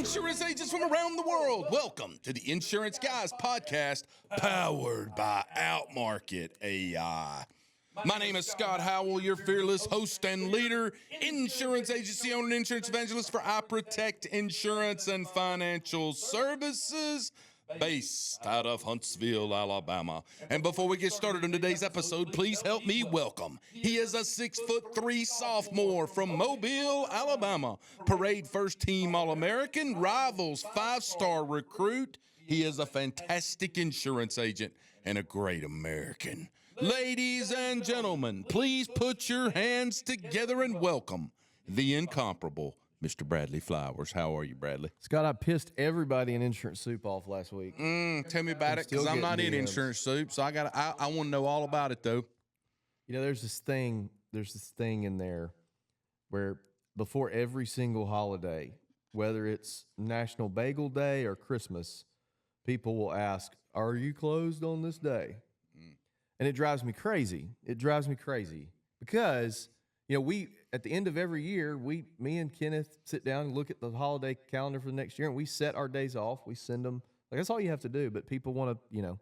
Insurance agents from around the world, welcome to the Insurance Guys podcast, powered by Outmarket AI. My name is Scott Howell, your fearless host and leader, insurance agency owner and insurance evangelist for I Protect Insurance and Financial Services, based out of Huntsville, Alabama. And before we get started on today's episode, please help me welcome. He is a 6'3" sophomore from Mobile, Alabama. Parade first team All-American, Rivals 5-star recruit. He is a fantastic insurance agent and a great American. Ladies and gentlemen, please put your hands together and welcome the incomparable Mr. Bradley Flowers. How are you, Bradley? Scott, I pissed everybody in Insurance Soup off last week. Tell me about it, because I'm not in Insurance Soup, so I want to know all about it, though. You know, there's this thing in there where before every single holiday, whether it's National Bagel Day or Christmas, people will ask, "Are you closed on this day?" And it drives me crazy. It drives me crazy because, you know, at the end of every year, me and Kenneth sit down and look at the holiday calendar for the next year, and we set our days off. We send them. Like, that's all you have to do. But people want to, you know,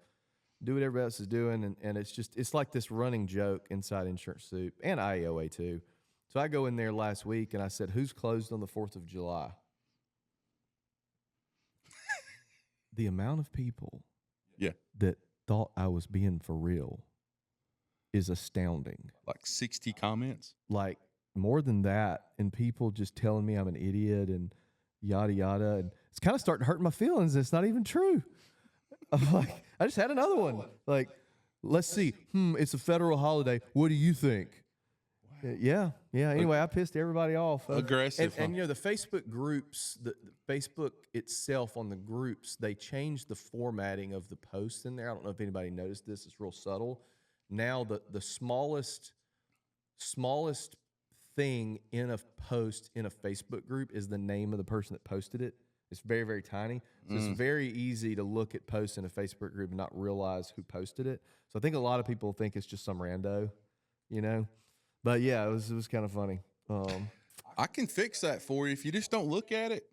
do what everybody else is doing, and it's like this running joke inside Insurance Soup and IEOA too. So I go in there last week and I said, "Who's closed on the 4th of July?" The amount of people, that thought I was being for real is astounding. Like 60 comments? Like more than that, and people just telling me I'm an idiot and yada yada, and it's kind of starting to hurt my feelings. It's not even true. I'm like, I just had another one. Like, let's see. It's a federal holiday. What do you think? Yeah. Anyway, I pissed everybody off. Aggressive. And you know, the Facebook groups, the Facebook itself on the groups, they changed the formatting of the posts in there. I don't know if anybody noticed this. It's real subtle. Now the smallest thing in a post in a Facebook group is the name of the person that posted it. It's very, very tiny. So it's very easy to look at posts in a Facebook group and not realize who posted it. So I think a lot of people think it's just some rando, you know. But yeah, it was kind of funny. I can fix that for you if you just don't look at it.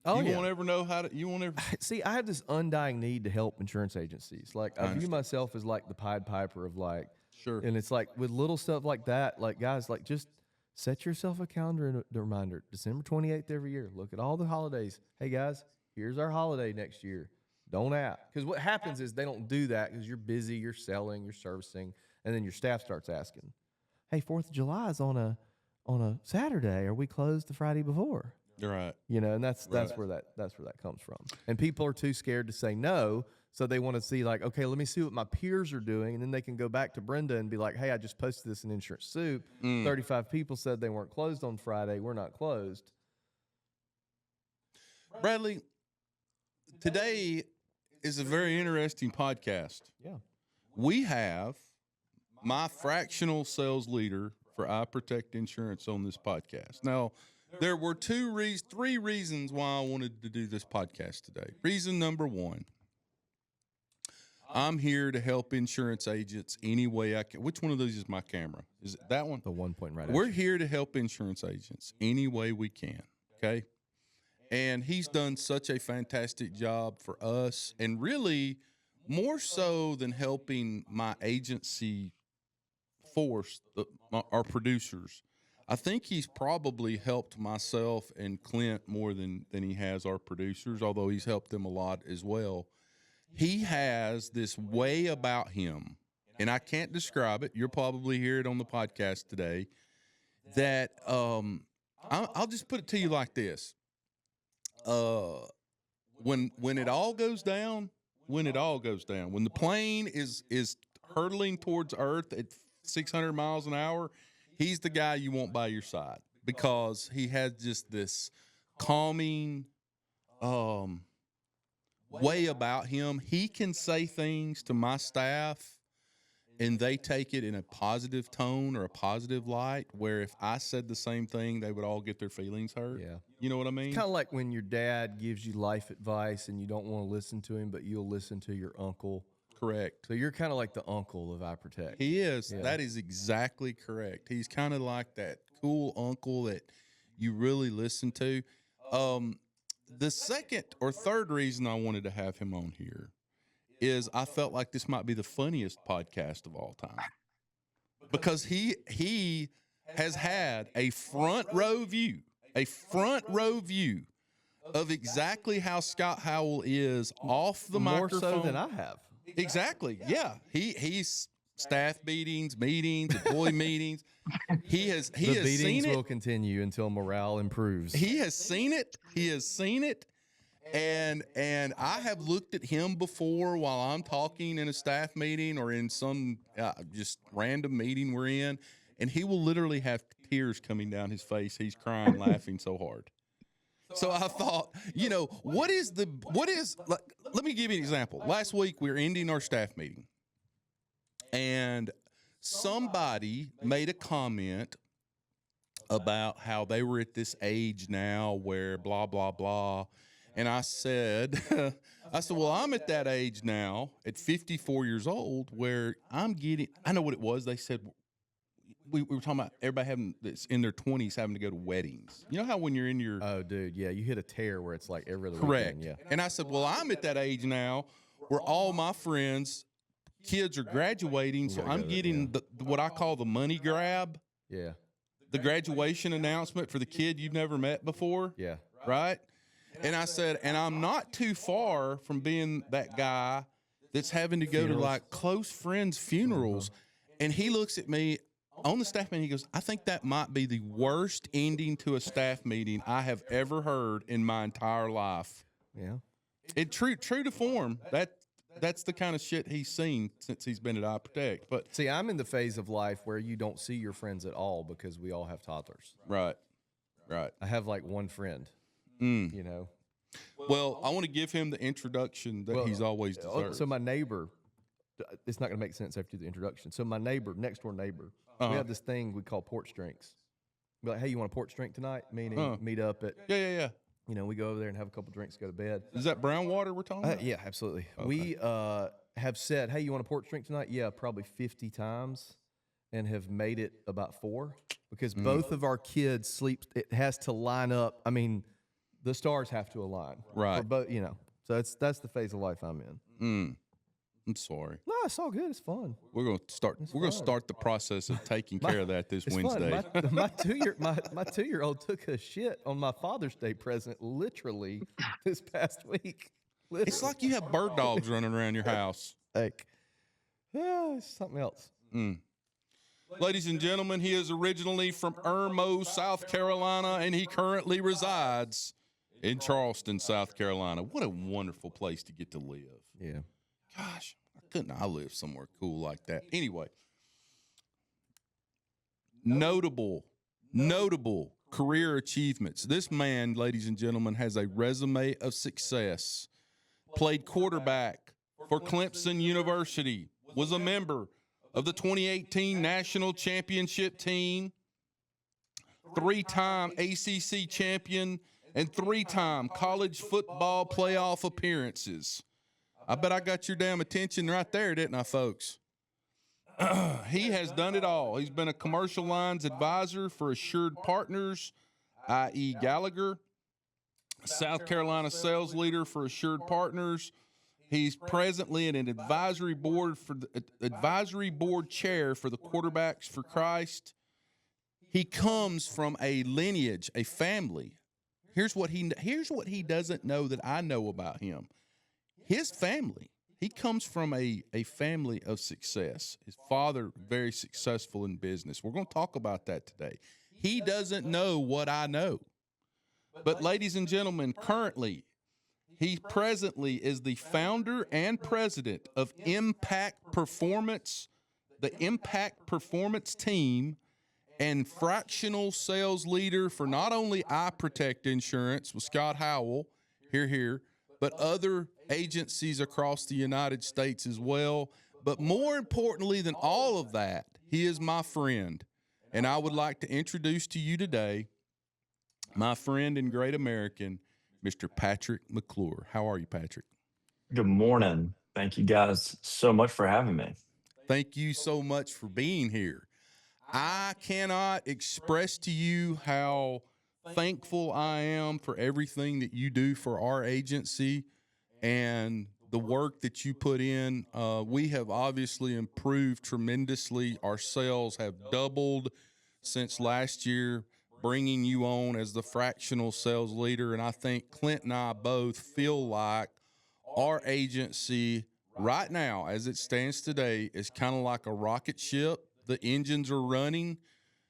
You won't ever know how to. You won't ever see. I have this undying need to help insurance agencies. Like, I view myself as like the Pied Piper of like, sure. And it's like with little stuff like that. Like, guys, like, just set yourself a calendar and a reminder. December 28th every year. Look at all the holidays. Hey guys, here's our holiday next year. Don't ask, because what happens is they don't do that because you're busy, you're selling, you're servicing, and then your staff starts asking, "Hey, 4th of July is on a Saturday. Are we closed the Friday before?" You're right. You know, and that's where that comes from. And people are too scared to say no, so they want to see, like, okay, let me see what my peers are doing, and then they can go back to Brenda and be like, "Hey, I just posted this in Insurance Soup. 35 people said they weren't closed on Friday. We're not closed." Bradley, today is a very interesting podcast. Yeah. We have my fractional sales leader for I Protect Insurance on this podcast. Now, there were three reasons why I wanted to do this podcast today. Reason number one, I'm here to help insurance agents any way I can. Which one of those is my camera? Is it that one? The 1 point right. We're here to help insurance agents any way we can, okay? And he's done such a fantastic job for us, and really more so than helping my agency force, our producers. I think he's probably helped myself and Clint more than he has our producers, although he's helped them a lot as well. He has this way about him, and I can't describe it. You'll probably hear it on the podcast today, that I'll just put it to you like this. When it all goes down, when the plane is hurtling towards Earth at 600 miles an hour, he's the guy you want by your side, because he has just this calming way about him. He can say things to my staff and they take it in a positive tone or a positive light, where if I said the same thing, they would all get their feelings hurt. Yeah. You know what I mean? It's kind of like when your dad gives you life advice and you don't want to listen to him, but you'll listen to your uncle. Correct. So you're kind of like the uncle of I Protect. He is. Yeah. That is exactly correct. He's kind of like that cool uncle that you really listen to. the second or third reason I wanted to have him on here is I felt like this might be the funniest podcast of all time, because he has had a front row view of exactly how Scott Howell is off the More microphone. so than I have. Exactly. Yeah. He's staff meetings, employee meetings. He has The seen beatings will it. continue until morale improves. He has seen it. And I have looked at him before while I'm talking in a staff meeting or in some just random meeting we're in, and he will literally have tears coming down his face. He's crying, laughing so hard. So I thought, let me give you an example. Last week we were ending our staff meeting, and somebody made a comment about how they were at this age now where blah, blah, blah. And I said, well, I'm at that age now at 54 years old where I know what it was. They said, we were talking about everybody that's in their 20s having to go to weddings. You know how when you're in your... Oh, dude, yeah, you hit a tear where it's like every other Correct. weekend, yeah. And I said, well, I'm at that age now where all my friends' kids are graduating, so I'm getting what I call the money grab. Yeah. The graduation announcement for the kid you've never met before. Yeah. Right? And I said, and I'm not too far from being that guy that's having to go to like close friends' funerals. And he looks at me on the staff meeting. He goes, I think that might be the worst ending to a staff meeting I have ever heard in my entire life. Yeah. It true to form. That's the kind of shit he's seen since he's been at iProtect. But see, I'm in the phase of life where you don't see your friends at all because we all have toddlers. Right. I have like one friend. You know. Well, I want to give him the introduction that he's always deserved. So my neighbor, it's not going to make sense after the introduction. So my next door neighbor, we have this thing we call porch drinks. Be like, hey, you want a porch drink tonight? Meaning meet up at. Yeah. We go over there and have a couple drinks, go to bed. Is that brown water we're talking about? Yeah, absolutely. Okay. We have said, hey, you want a porch drink tonight? Yeah, probably 50 times, and have made it about 4 because both of our kids sleep. It has to line up. I mean, the stars have to align. Right. For both, So that's the phase of life I'm in. I'm sorry. No, it's all good. It's fun. We're gonna start the process of taking care of that this Wednesday. My 2-year-old took a shit on my Father's Day present literally this past week. Literally. It's like you have bird dogs running around your house. It's something else. Ladies and gentlemen, he is originally from Irmo, South Carolina, and he currently resides in Charleston, South Carolina. What a wonderful place to get to live. Yeah. Gosh, couldn't I live somewhere cool like that? Anyway, notable career achievements. This man, ladies and gentlemen, has a resume of success. Played quarterback for Clemson University, was a member of the 2018 National Championship team, 3-time ACC champion, and 3-time college football playoff appearances. I bet I got your damn attention right there, didn't I, folks? He has done it all. He's been a commercial lines advisor for Assured Partners, i.e. Gallagher, South Carolina sales leader for Assured Partners. He's presently an advisory board chair for the Quarterbacks for Christ. He comes from a lineage, a family. Here's what he doesn't know that I know about him. His family, he comes from a family of success. His father, very successful in business. We're going to talk about that today. He doesn't know what I know. But ladies and gentlemen, he presently is the founder and president of Impact Performance, the Impact Performance team, and fractional sales leader for not only iProtect Insurance with Scott Howell, here, but other agencies across the United States as well. But more importantly than all of that, he is my friend. And I would like to introduce to you today my friend and great American, Mr. Patrick McClure. How are you, Patrick? Good morning. Thank you guys so much for having me. Thank you so much for being here. I cannot express to you how thankful I am for everything that you do for our agency and the work that you put in. We have obviously improved tremendously. Our sales have doubled since last year, bringing you on as the fractional sales leader. And I think Clint and I both feel like our agency right now, as it stands today, is kind of like a rocket ship. The engines are running,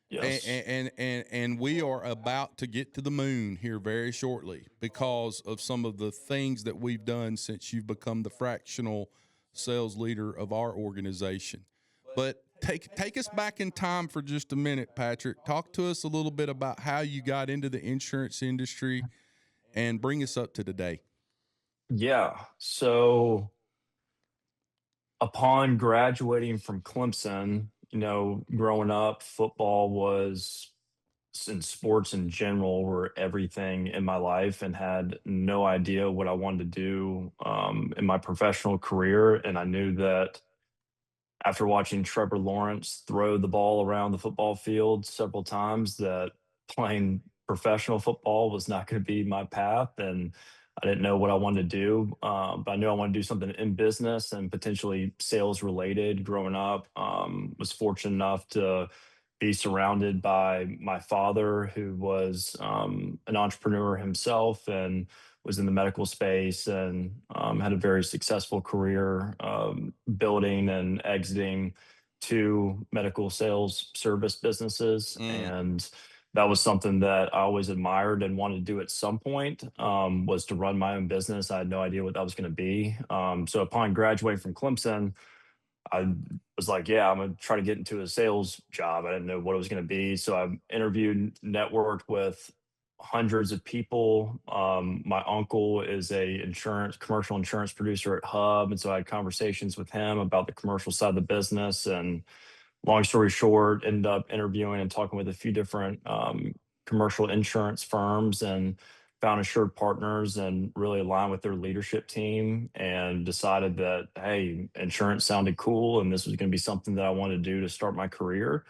Yes. and we are about to get to the moon here very shortly because of some of the things that we've done since you've become the fractional sales leader of our organization. But take us back in time for just a minute, Patrick. Talk to us a little bit about how you got into the insurance industry and bring us up to today. Yeah. So upon graduating from Clemson, growing up, football was and sports in general were everything in my life, and had no idea what I wanted to do in my professional career. And I knew that after watching Trevor Lawrence throw the ball around the football field several times, that playing professional football was not going to be my path. And I didn't know what I wanted to do, but I knew I wanted to do something in business and potentially sales related. Growing up, was fortunate enough to be surrounded by my father, who was an entrepreneur himself and was in the medical space, and had a very successful career, building and exiting two medical sales service businesses. Mm. And that was something that I always admired and wanted to do at some point, was to run my own business. I had no idea what that was going to be. So upon graduating from Clemson, I was like, yeah, I'm going to try to get into a sales job. I didn't know what it was going to be. So I interviewed, networked with hundreds of people. My uncle is a commercial insurance producer at Hub. And so I had conversations with him about the commercial side of the business. And long story short, ended up interviewing and talking with a few different commercial insurance firms, and found assured partners and really aligned with their leadership team, and decided that, hey, insurance sounded cool and this was going to be something that I wanted to do to start my career,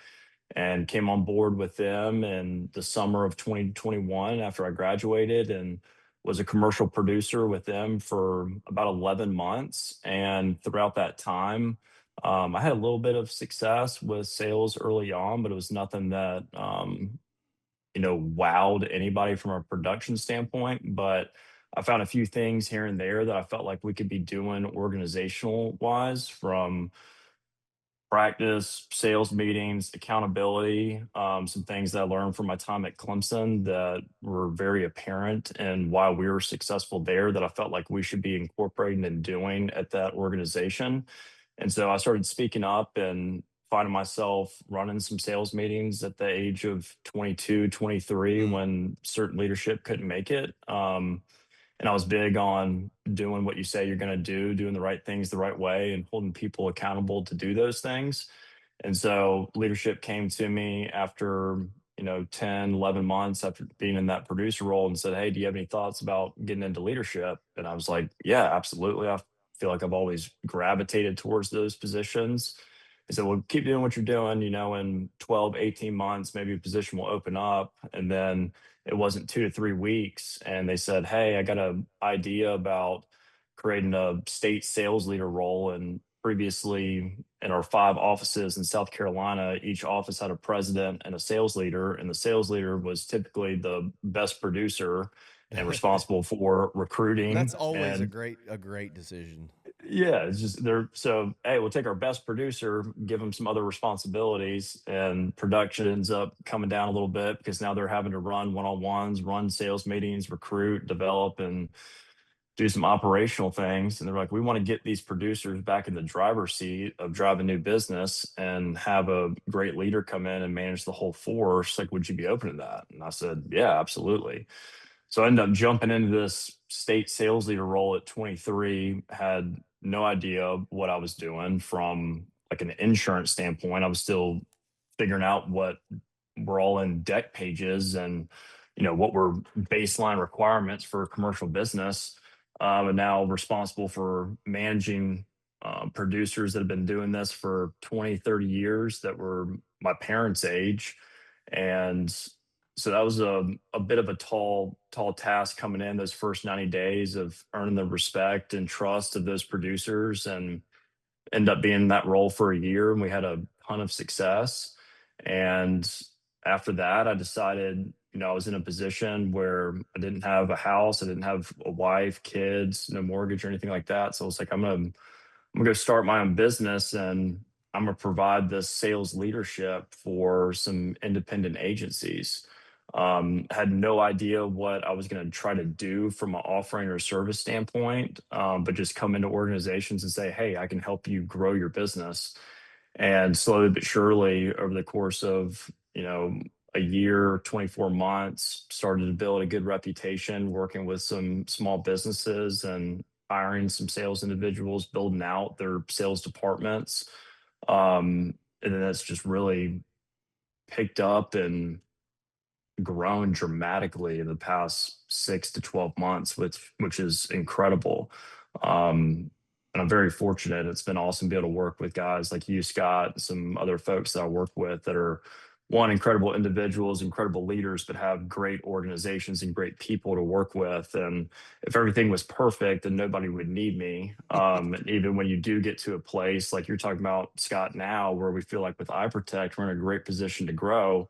and came on board with them in the summer of 2021 after I graduated, and was a commercial producer with them for about 11 months. And throughout that time, I had a little bit of success with sales early on, but it was nothing that wowed anybody from a production standpoint. But I found a few things here and there that I felt like we could be doing organizational wise, from practice, sales meetings, accountability, some things that I learned from my time at Clemson that were very apparent and why we were successful there, that I felt like we should be incorporating and doing at that organization. And so I started speaking up and finding myself running some sales meetings at the age of 22, 23, Mm. when certain leadership couldn't make it. And I was big on doing what you say you're going to do, doing the right things the right way, and holding people accountable to do those things. And so leadership came to me after, 10, 11 months after being in that producer role, and said, hey, do you have any thoughts about getting into leadership? And I was like, yeah, absolutely. I feel like I've always gravitated towards those positions. I said, well, keep doing what you're doing, in 12, 18 months, maybe a position will open up. And then it wasn't 2 to 3 weeks. And they said, hey, I got an idea about creating a state sales leader role. And previously, in our 5 offices in South Carolina, each office had a president and a sales leader. And the sales leader was typically the best producer and responsible for recruiting. That's always And a great decision. yeah, it's just they're so, hey, we'll take our best producer, give them some other responsibilities, and production ends up coming down a little bit because now they're having to run one-on-ones, run sales meetings, recruit, develop, and do some operational things. And they're like, we want to get these producers back in the driver's seat of driving new business and have a great leader come in and manage the whole force. Like, would you be open to that? And I said, yeah, absolutely. So I ended up jumping into this state sales leader role at 23, had no idea what I was doing from like an insurance standpoint. I was still figuring out what were all in deck pages, and what were baseline requirements for a commercial business. And now responsible for managing producers that have been doing this for 20, 30 years, that were my parents' age. And So that was a bit of a tall task coming in those first 90 days of earning the respect and trust of those producers, and end up being in that role for a year, and we had a ton of success. And after that, I decided, I was in a position where I didn't have a house, I didn't have a wife, kids, no mortgage or anything like that. So I was like, I'm gonna go start my own business, and I'm gonna provide this sales leadership for some independent agencies. Had no idea what I was gonna try to do from an offering or service standpoint, but just come into organizations and say, "Hey, I can help you grow your business." And slowly but surely, over the course of, a year, 24 months, started to build a good reputation working with some small businesses and hiring some sales individuals, building out their sales departments. And then that's just really picked up and grown dramatically in the past 6 to 12 months, which is incredible. And I'm very fortunate. It's been awesome to be able to work with guys like you, Scott, and some other folks that I work with that are one incredible individuals, incredible leaders, but have great organizations and great people to work with. And if everything was perfect, then nobody would need me. And even when you do get to a place like you're talking about, Scott, now where we feel like with iProtect, we're in a great position to grow.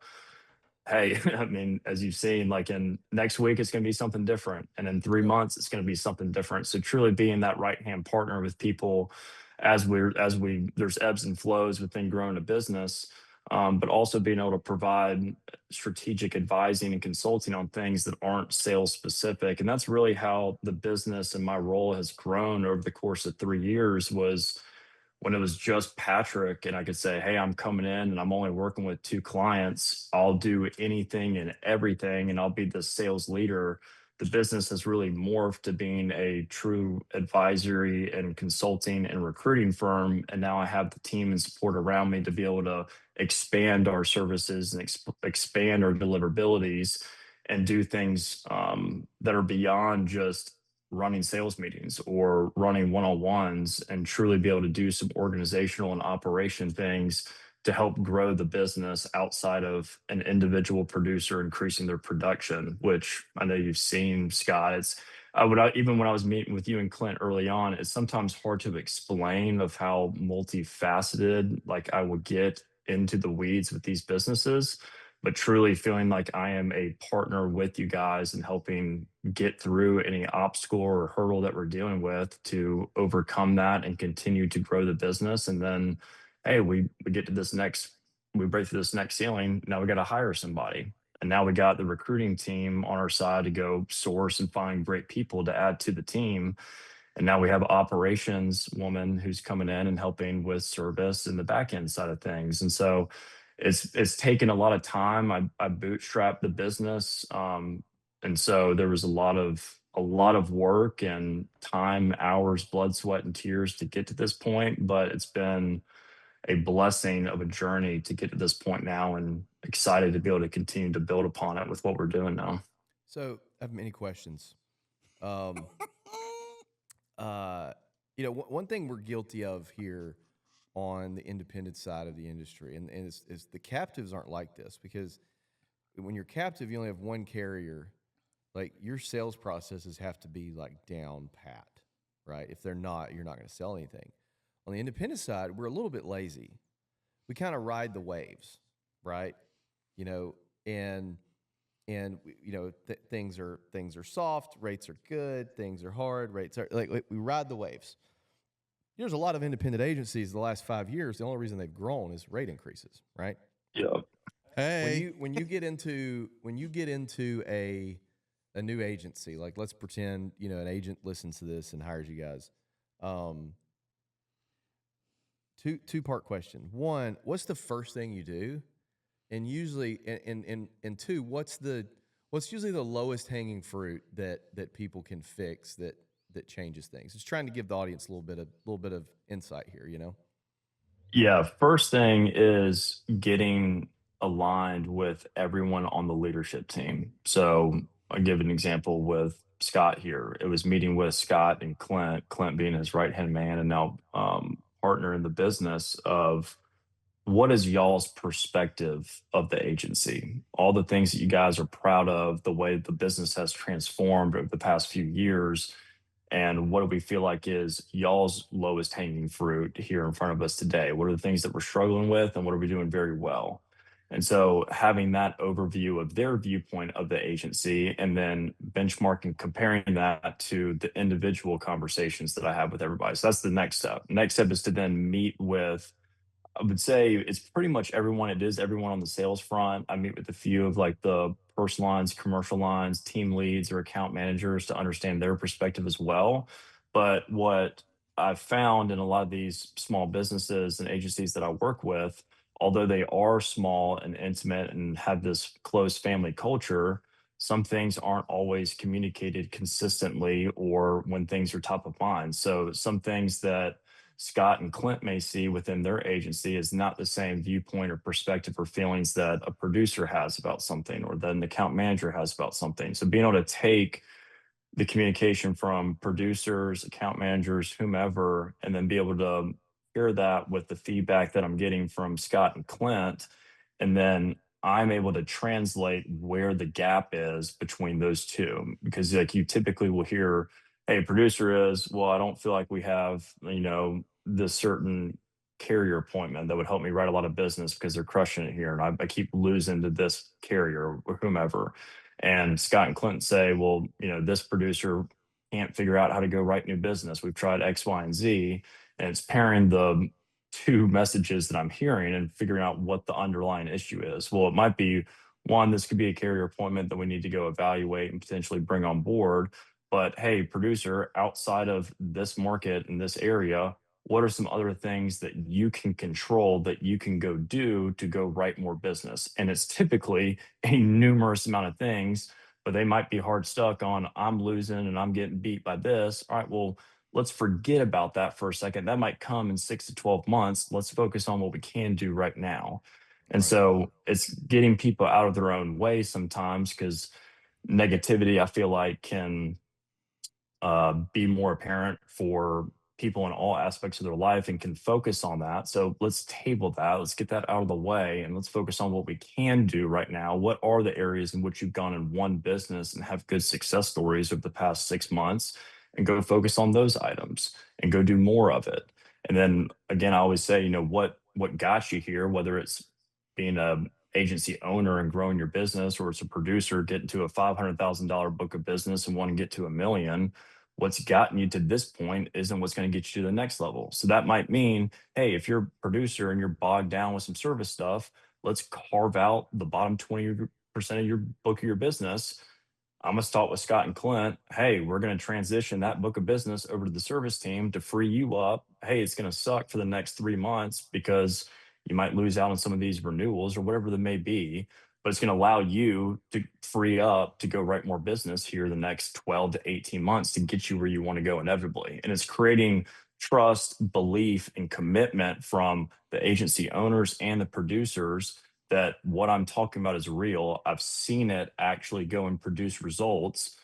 Hey, I mean, as you've seen, like in next week, it's going to be something different. And in 3 months, it's going to be something different. So truly being that right hand partner with people there's ebbs and flows within growing a business, but also being able to provide strategic advising and consulting on things that aren't sales specific. And that's really how the business and my role has grown over the course of 3 years. Was when it was just Patrick and I could say, "Hey, I'm coming in and I'm only working with 2 clients. I'll do anything and everything and I'll be the sales leader." The business has really morphed to being a true advisory and consulting and recruiting firm. And now I have the team and support around me to be able to expand our services and expand our deliverabilities and do things that are beyond just running sales meetings or running one-on-ones, and truly be able to do some organizational and operation things to help grow the business outside of an individual producer increasing their production, which I know you've seen, Scott. Even when I was meeting with you and Clint early on, it's sometimes hard to explain of how multifaceted like I would get into the weeds with these businesses, but truly feeling like I am a partner with you guys and helping get through any obstacle or hurdle that we're dealing with to overcome that and continue to grow the business. And then, hey, we get to this next, we break through this next ceiling. Now we got to hire somebody. And now we got the recruiting team on our side to go source and find great people to add to the team. And now we have operations woman who's coming in and helping with service and the back end side of things. And so it's taken a lot of time. I bootstrapped the business. And so there was a lot of work and time, hours, blood, sweat, and tears to get to this point. But it's been a blessing of a journey to get to this point now, and excited to be able to continue to build upon it with what we're doing now. So I have many questions. Um, uh, one thing we're guilty of here on the independent side of the industry, and is the captives aren't like this, because when you're captive, you only have one carrier. Like, your sales processes have to be like down pat, right? If they're not, you're not going to sell anything. On the independent side, we're a little bit lazy. We kind of ride the waves, right? You know, and things are soft, rates are good, things are hard, rates are like we ride the waves. There's a lot of independent agencies the last 5 years. The only reason they've grown is rate increases, right? Yeah. Hey. When you get into a new agency, like, let's pretend an agent listens to this and hires you guys. Two-part question. One, what's the first thing you do? And usually, and two, what's usually the lowest hanging fruit that people can fix that changes things? Just trying to give the audience a little bit of insight here. Yeah, first thing is getting aligned with everyone on the leadership team. So I'll give an example with Scott here. It was meeting with Scott and Clint being his right hand man and now partner in the business of what is y'all's perspective of the agency? All the things that you guys are proud of, the way the business has transformed over the past few years, and what do we feel like is y'all's lowest hanging fruit here in front of us today? What are the things that we're struggling with, and what are we doing very well? And so having that overview of their viewpoint of the agency and then benchmarking, comparing that to the individual conversations that I have with everybody. So that's the next step. Next step is to then meet with, I would say it's pretty much everyone. It is everyone on the sales front. I meet with a few of like the personal lines, commercial lines, team leads, or account managers to understand their perspective as well. But what I've found in a lot of these small businesses and agencies that I work with, although they are small and intimate and have this close family culture, some things aren't always communicated consistently or when things are top of mind. So some things that Scott and Clint may see within their agency is not the same viewpoint or perspective or feelings that a producer has about something or that an account manager has about something. So being able to take the communication from producers, account managers, whomever, and then be able to pair that with the feedback that I'm getting from Scott and Clint. And then I'm able to translate where the gap is between those two. Because like you typically will hear, hey, producer is, well, I don't feel like we have, this certain carrier appointment that would help me write a lot of business because they're crushing it here. And I keep losing to this carrier or whomever. And Scott and Clinton say, well, this producer can't figure out how to go write new business. We've tried X, Y, and Z. And it's pairing the two messages that I'm hearing and figuring out what the underlying issue is. Well, it might be one, this could be a carrier appointment that we need to go evaluate and potentially bring on board. But hey, producer, outside of this market in this area, what are some other things that you can control that you can go do to go write more business? And it's typically a numerous amount of things, but they might be hard stuck on I'm losing and I'm getting beat by this. All right, well, let's forget about that for a second. That might come in 6 to 12 months. Let's focus on what we can do right now. And Right. so it's getting people out of their own way sometimes because negativity, I feel like, can be more apparent for people in all aspects of their life and can focus on that. So let's table that. Let's get that out of the way and let's focus on what we can do right now. What are the areas in which you've gone in one business and have good success stories over the past 6 months and go focus on those items and go do more of it. And then again, I always say, what got you here, whether it's being a agency owner and growing your business, or it's a producer getting to a $500,000 book of business and want to get to 1 million. What's gotten you to this point isn't what's going to get you to the next level. So that might mean, hey, if you're a producer and you're bogged down with some service stuff, let's carve out the bottom 20% of your book of your business. I'm gonna start with Scott and Clint. Hey, we're gonna transition that book of business over to the service team to free you up. Hey, it's gonna suck for the next 3 months because you might lose out on some of these renewals or whatever they may be, but it's gonna allow you to free up to go write more business here the next 12 to 18 months to get you where you want to go inevitably. And it's creating trust, belief, and commitment from the agency owners and the producers that what I'm talking about is real. I've seen it actually go and produce results.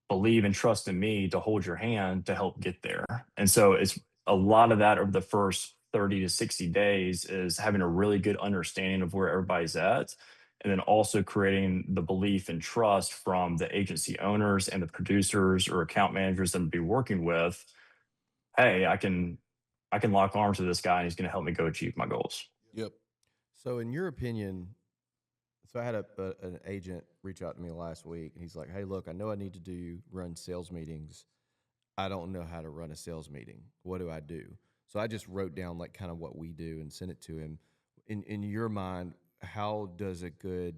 Believe and trust in me to hold your hand to help get there. And so it's a lot of that over the first 30 to 60 days is having a really good understanding of where everybody's at. And then also creating the belief and trust from the agency owners and the producers or account managers that I'll be working with. Hey, I can lock arms with this guy and he's going to help me go achieve my goals. Yep. So, in your opinion, so I had an agent reach out to me last week, and he's like, "Hey, look, I know I need to run sales meetings. I don't know how to run a sales meeting. What do I do?" So I just wrote down like kind of what we do and sent it to him. In your mind, how does a good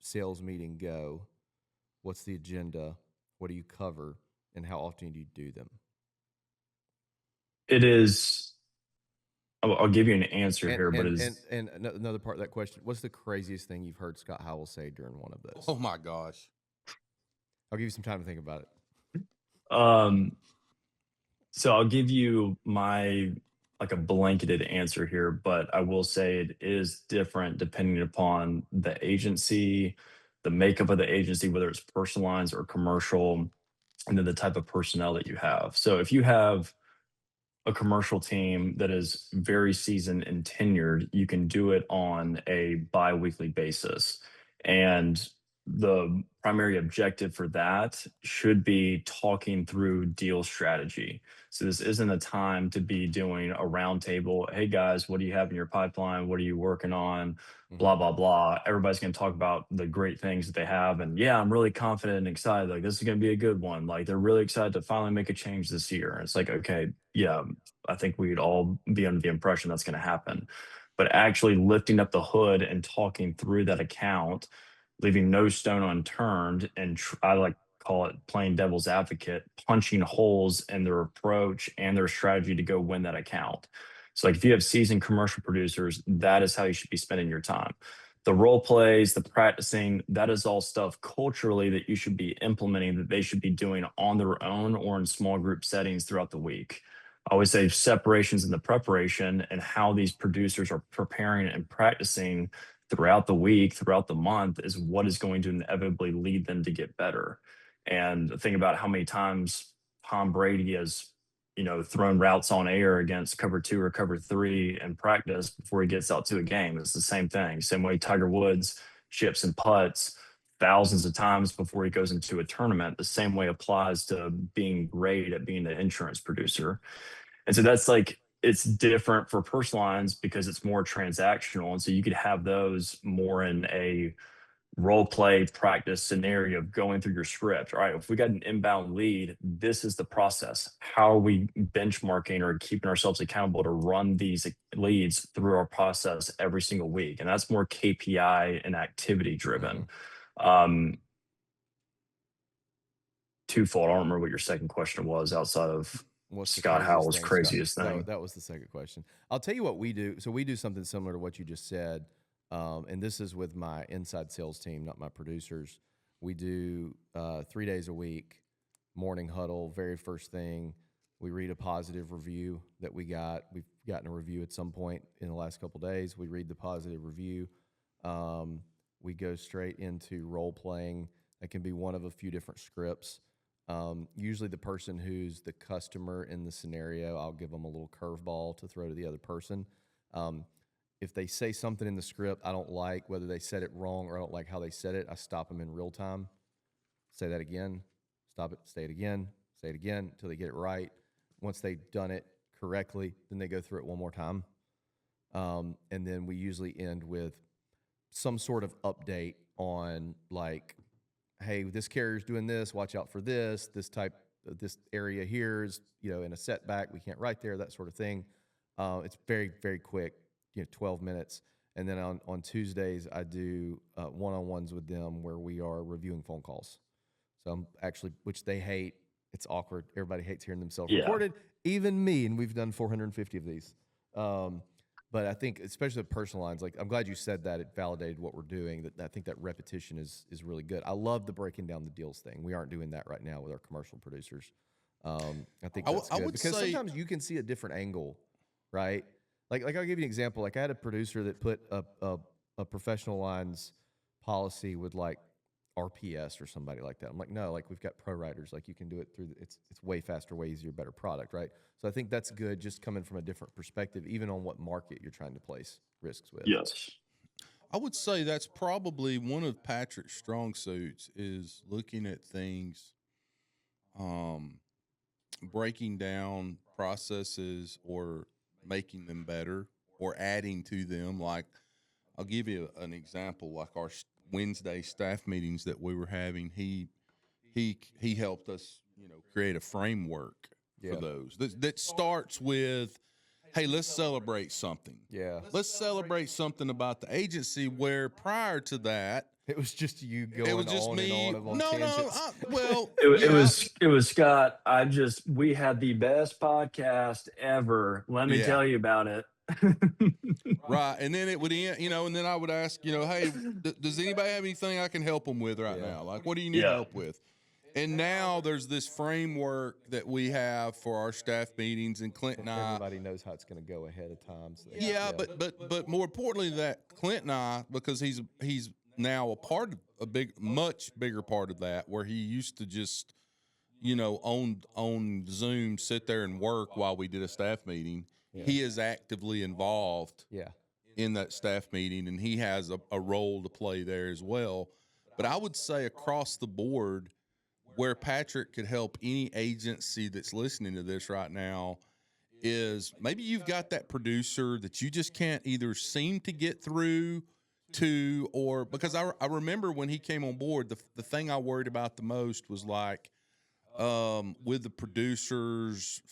sales meeting go? What's the agenda? What do you cover? And how often do you do them? It is, I'll give you an answer And here, but and and is and another part of that question: what's the craziest thing you've heard Scott Howell say during one of those? Oh my gosh. I'll give you some time to think about it. um so I'll give you my like a blanketed answer here, but I will say it is different depending upon the agency, the makeup of the agency, whether it's personal lines or commercial, and then the type of personnel that you have. So if you have a commercial team that is very seasoned and tenured, you can do it on a bi-weekly basis. And the primary objective for that should be talking through deal strategy. So this isn't a time to be doing a roundtable. Hey guys, what do you have in your pipeline? What are you working on? Blah, blah, blah. Everybody's going to talk about the great things that they have. And yeah, I'm really confident and excited. Like, this is going to be a good one. Like, they're really excited to finally make a change this year. And it's like, okay, yeah, I think we'd all be under the impression that's going to happen. But actually lifting up the hood and talking through that account, leaving no stone unturned, and I like call it playing devil's advocate, punching holes in their approach and their strategy to go win that account. So, like, if you have seasoned commercial producers, that is how you should be spending your time. The role plays, the practicing, that is all stuff culturally that you should be implementing, that they should be doing on their own or in small group settings throughout the week. I always say separations in the preparation, and how these producers are preparing and practicing throughout the week, throughout the month, is what is going to inevitably lead them to get better. And think about how many times Tom Brady has, thrown routes on air against cover 2 or cover 3 in practice before he gets out to a game. It's the same thing. Same way Tiger Woods chips and putts thousands of times before he goes into a tournament. The same way applies to being great at being an insurance producer. And so that's like, it's different for personal lines because it's more transactional. And so you could have those more in a role play practice scenario of going through your script. All right, if we got an inbound lead, this is the process. How are we benchmarking or keeping ourselves accountable to run these leads through our process every single week? And that's more KPI and activity driven. Twofold. I don't remember what your second question was outside of What's the Scott craziest Howell's thing, craziest Scott? thing. That was the second question. I'll tell you what we do. So we do something similar to what you just said. And this is with my inside sales team, not my producers. We do 3 days a week, morning huddle, very first thing. We read a positive review that we got. We've gotten a review at some point in the last couple of days. We read the positive review. We go straight into role playing. That can be one of a few different scripts. Usually the person who's the customer in the scenario, I'll give them a little curveball to throw to the other person. If they say something in the script I don't like, whether they said it wrong or I don't like how they said it, I stop them in real time. Say that again, stop it, say it again until they get it right. Once they've done it correctly, then they go through it one more time. And then we usually end with some sort of update on, like, hey, this carrier's doing this, watch out for this area here is, in a setback, we can't write there, that sort of thing. It's very, very quick, 12 minutes. And then on Tuesdays, I do one-on-ones with them where we are reviewing phone calls. So I'm actually, which they hate. It's awkward. Everybody hates hearing themselves recorded, even me, and we've done 450 of these. But I think, especially the personal lines, like, I'm glad you said that. It validated what we're doing. That I think that repetition is really good. I love the breaking down the deals thing. We aren't doing that right now with our commercial producers. I think that's good because sometimes you can see a different angle, right? Like I'll give you an example. Like, I had a producer that put a professional lines policy with, like, RPS or somebody like that. I'm like, no, like, we've got pro writers. Like, you can do it through it's way faster, way easier, better product, right? So I think that's good, just coming from a different perspective, even on what market you're trying to place risks with. Yes. I would say that's probably one of Patrick's strong suits, is looking at things, breaking down processes or making them better or adding to them. Like, I'll give you an example. Like our Wednesday staff meetings that we were having, he helped us, create a framework for those that starts with, hey, let's celebrate something. Yeah. Let's celebrate something about the agency, where prior to that, it was just you going it was just on me. and on No, tangents. It was Scott. We had the best podcast ever. Let me tell you about it. Right. And then it would end, and then I would ask, hey, does anybody have anything I can help them with right now? Like, what do you need help with? And now there's this framework that we have for our staff meetings, and Clint and I. Everybody knows how it's going to go ahead of time. So but more importantly, that Clint and I, because he's now a part of much bigger part of that, where he used to just, on Zoom, sit there and work while we did a staff meeting. Yeah. He is actively involved Yeah. in that staff meeting, and he has a role to play there as well. But I would say across the board, where Patrick could help any agency that's listening to this right now is maybe you've got that producer that you just can't either seem to get through to, or because I remember when he came on board, the thing I worried about the most was like, with the producers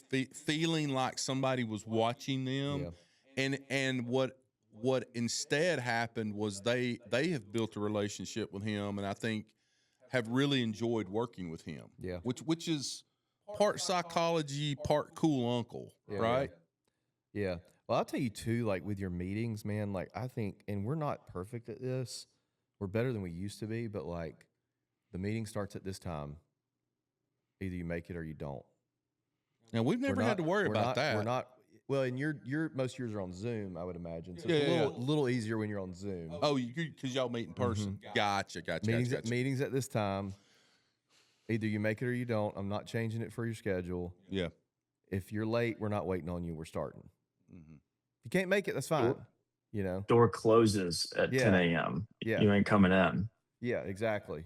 feeling like somebody was watching them. Yeah. And what instead happened was they have built a relationship with him, and I think have really enjoyed working with him. Yeah. Which is part psychology, part cool uncle, Yeah, right? Yeah. Well, I'll tell you too, like with your meetings, man, like I think, and we're not perfect at this. We're better than we used to be, but like the meeting starts at this time. Either you make it or you don't. Now we've never had to worry about that. We're not. Well, and your most yours are on Zoom, I would imagine. So Yeah, it's a little easier when you're on Zoom. Oh, because y'all meet in person. Gotcha. Meetings at this time. Either you make it or you don't. I'm not changing it for your schedule. Yeah. If you're late, we're not waiting on you. We're starting. If you can't make it, that's fine. Door closes at 10 a.m. Yeah. You ain't coming in. Yeah, exactly.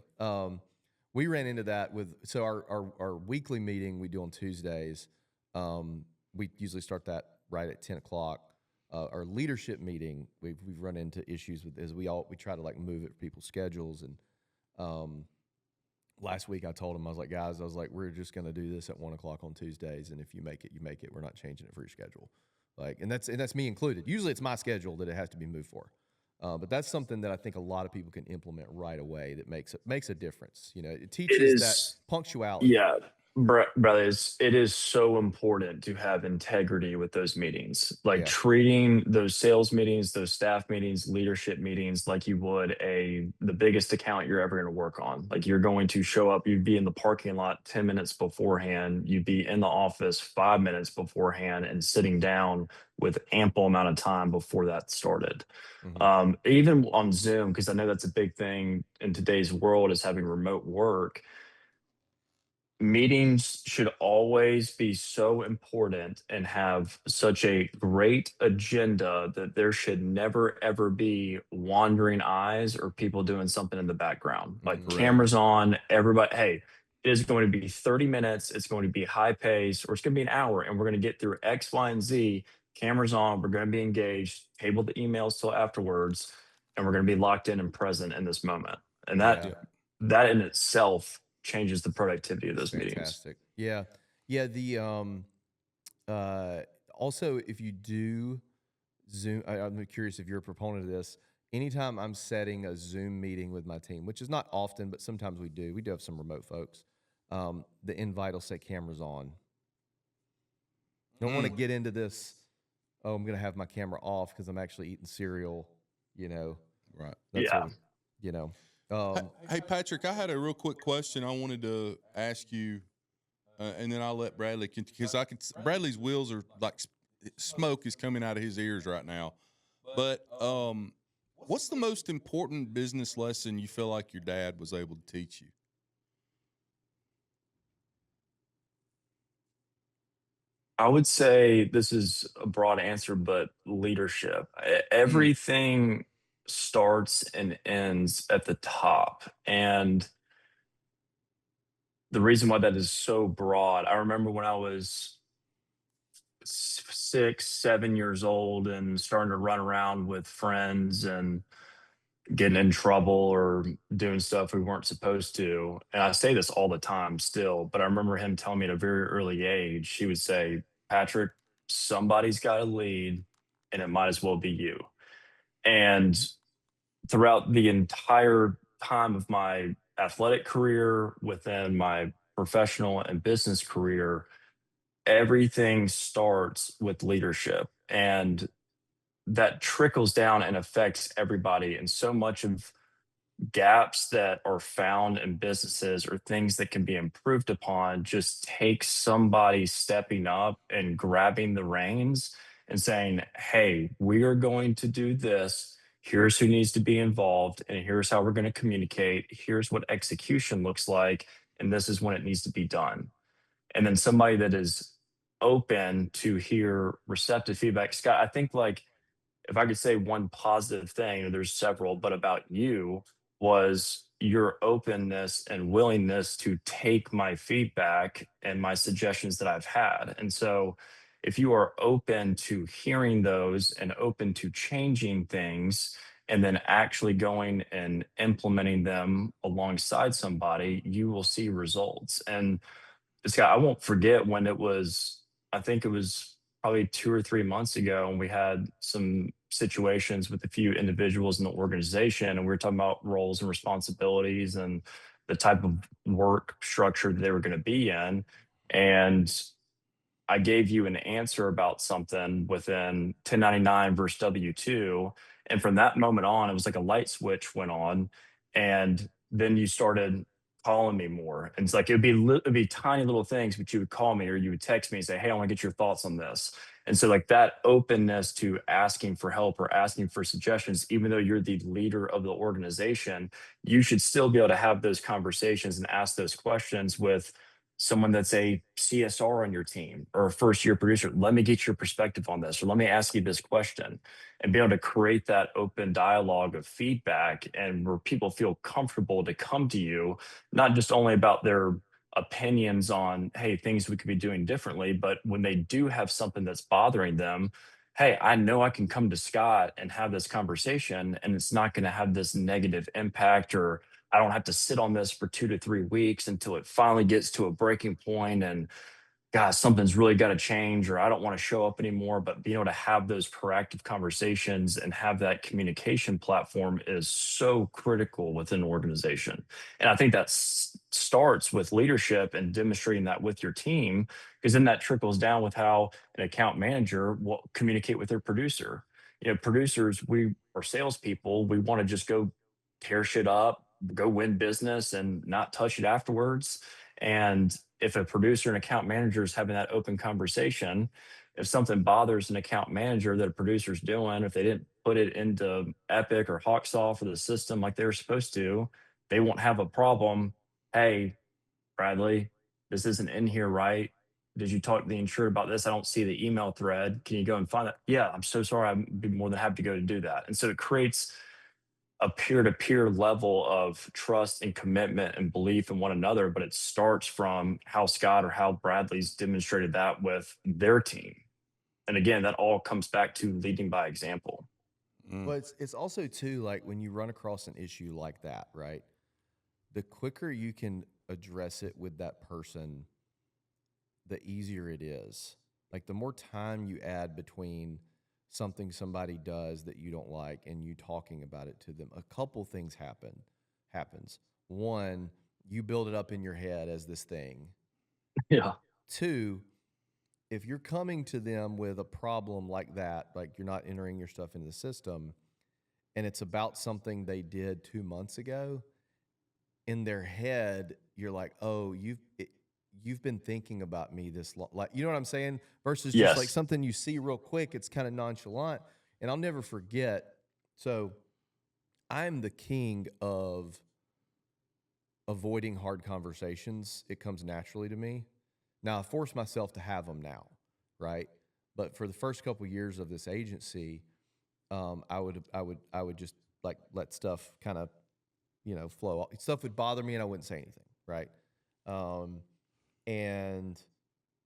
We ran into that so our weekly meeting we do on Tuesdays. We usually start that right at 10 o'clock. Our leadership meeting, we've run into issues with, as we try to like move it for people's schedules. And last week I told him, I was like, guys, we're just going to do this at 1 o'clock on Tuesdays. And if you make it, you make it. We're not changing it for your schedule. Like, and that's me included. Usually it's my schedule that it has to be moved for. But that's something that I think a lot of people can implement right away that makes a difference. It teaches that punctuality. Yeah, brothers, it is so important to have integrity with those meetings. Like treating those sales meetings, those staff meetings, leadership meetings like you would the biggest account you're ever going to work on. Like you're going to show up, you'd be in the parking lot 10 minutes beforehand, you'd be in the office 5 minutes beforehand and sitting down with ample amount of time before that started. Even on Zoom, because I know that's a big thing in today's world is having remote work. Meetings should always be so important and have such a great agenda that there should never ever be wandering eyes or people doing something in the background. Like cameras on, everybody, hey, it is going to be 30 minutes, it's going to be high pace, or it's going to be an hour, and we're going to get through X, Y, and Z. Cameras on, we're going to be engaged, table the emails till afterwards, and we're going to be locked in and present in this moment. And that in itself changes the productivity of those meetings. Yeah. The also, if you do Zoom, I'm curious if you're a proponent of this. Anytime I'm setting a Zoom meeting with my team, which is not often, but sometimes we do have some remote folks. The invite will say cameras on. Don't want to get into this. Oh, I'm going to have my camera off because I'm actually eating cereal. Right. That's hey, Patrick, I had a real quick question I wanted to ask you, and then I'll let Bradley, because Bradley's wheels are like smoke is coming out of his ears right now. But what's the most important business lesson you feel like your dad was able to teach you? I would say this is a broad answer, but leadership. Everything starts and ends at the top. And the reason why that is so broad, I remember when I was 6, 7 years old and starting to run around with friends and getting in trouble or doing stuff we weren't supposed to. And I say this all the time still, but I remember him telling me at a very early age, he would say, Patrick, somebody's got to lead and it might as well be you. And throughout the entire time of my athletic career, within my professional and business career, everything starts with leadership. And that trickles down and affects everybody. And so much of gaps that are found in businesses or things that can be improved upon just takes somebody stepping up and grabbing the reins and saying, hey, we are going to do this. Here's who needs to be involved, and here's how we're going to communicate. Here's what execution looks like. and this is when it needs to be done. And then somebody that is open to hear receptive feedback. Scott, I think like if I could say one positive thing, and there's several, but about you was your openness and willingness to take my feedback and my suggestions that I've had. And so if you are open to hearing those and open to changing things and then actually going and implementing them alongside somebody, you will see results. And Scott, I won't forget when it was, I think it was probably 2 or 3 months ago, and we had some situations with a few individuals in the organization, and we were talking about roles and responsibilities and the type of work structure that they were going to be in. And I gave you an answer about something within 1099 versus W-2. And from that moment on, it was like a light switch went on. And then you started calling me more. And it's like it'd be tiny little things, but you would call me or you would text me and say, "Hey, I want to get your thoughts on this." And so like that openness to asking for help or asking for suggestions, even though you're the leader of the organization, you should still be able to have those conversations and ask those questions with someone that's a CSR on your team or a first year producer. Let me get your perspective on this, or let me ask you this question, and be able to create that open dialogue of feedback and where people feel comfortable to come to you, not just only about their opinions on, hey, things we could be doing differently, but when they do have something that's bothering them, hey, I know I can come to Scott and have this conversation and it's not going to have this negative impact, or I don't have to sit on this for 2 to 3 weeks until it finally gets to a breaking point and gosh, something's really got to change, or I don't want to show up anymore. But being able to have those proactive conversations and have that communication platform is so critical within an organization. And I think that starts with leadership and demonstrating that with your team, because then that trickles down with how an account manager will communicate with their producer. Producers, we are salespeople. We want to just go tear shit up, go win business, and not touch it afterwards. And if a producer and account manager is having that open conversation, if something bothers an account manager that a producer's doing, if they didn't put it into Epic or Hawksaw for the system like they were supposed to, they won't have a problem. Hey, Bradley, this isn't in here right. Did you talk to the insured about this? I don't see the email thread. Can you go and find that? Yeah, I'm so sorry. I'd be more than happy to go to do that. And so it creates a peer-to-peer level of trust and commitment and belief in one another, but it starts from how Scott or how Bradley's demonstrated that with their team. And again, that all comes back to leading by example. Well, it's also too like when you run across an issue like that, right? The quicker you can address it with that person, the easier it is. Like the more time you add between something somebody does that you don't like and you talking about it to them, a couple things happens. One, you build it up in your head as this thing. Yeah. Two, if you're coming to them with a problem like that, like you're not entering your stuff into the system, and it's about something they did 2 months ago, in their head, you're like, oh, you've been thinking about me this long. Like, you know what I'm saying? Versus just like Yes. something you see real quick, it's kind of nonchalant. And I'll never forget. So I'm the king of avoiding hard conversations. It comes naturally to me. Now I force myself to have them now, right? But for the first couple years of this agency, I would just like let stuff kind of, flow. Stuff would bother me and I wouldn't say anything, right? And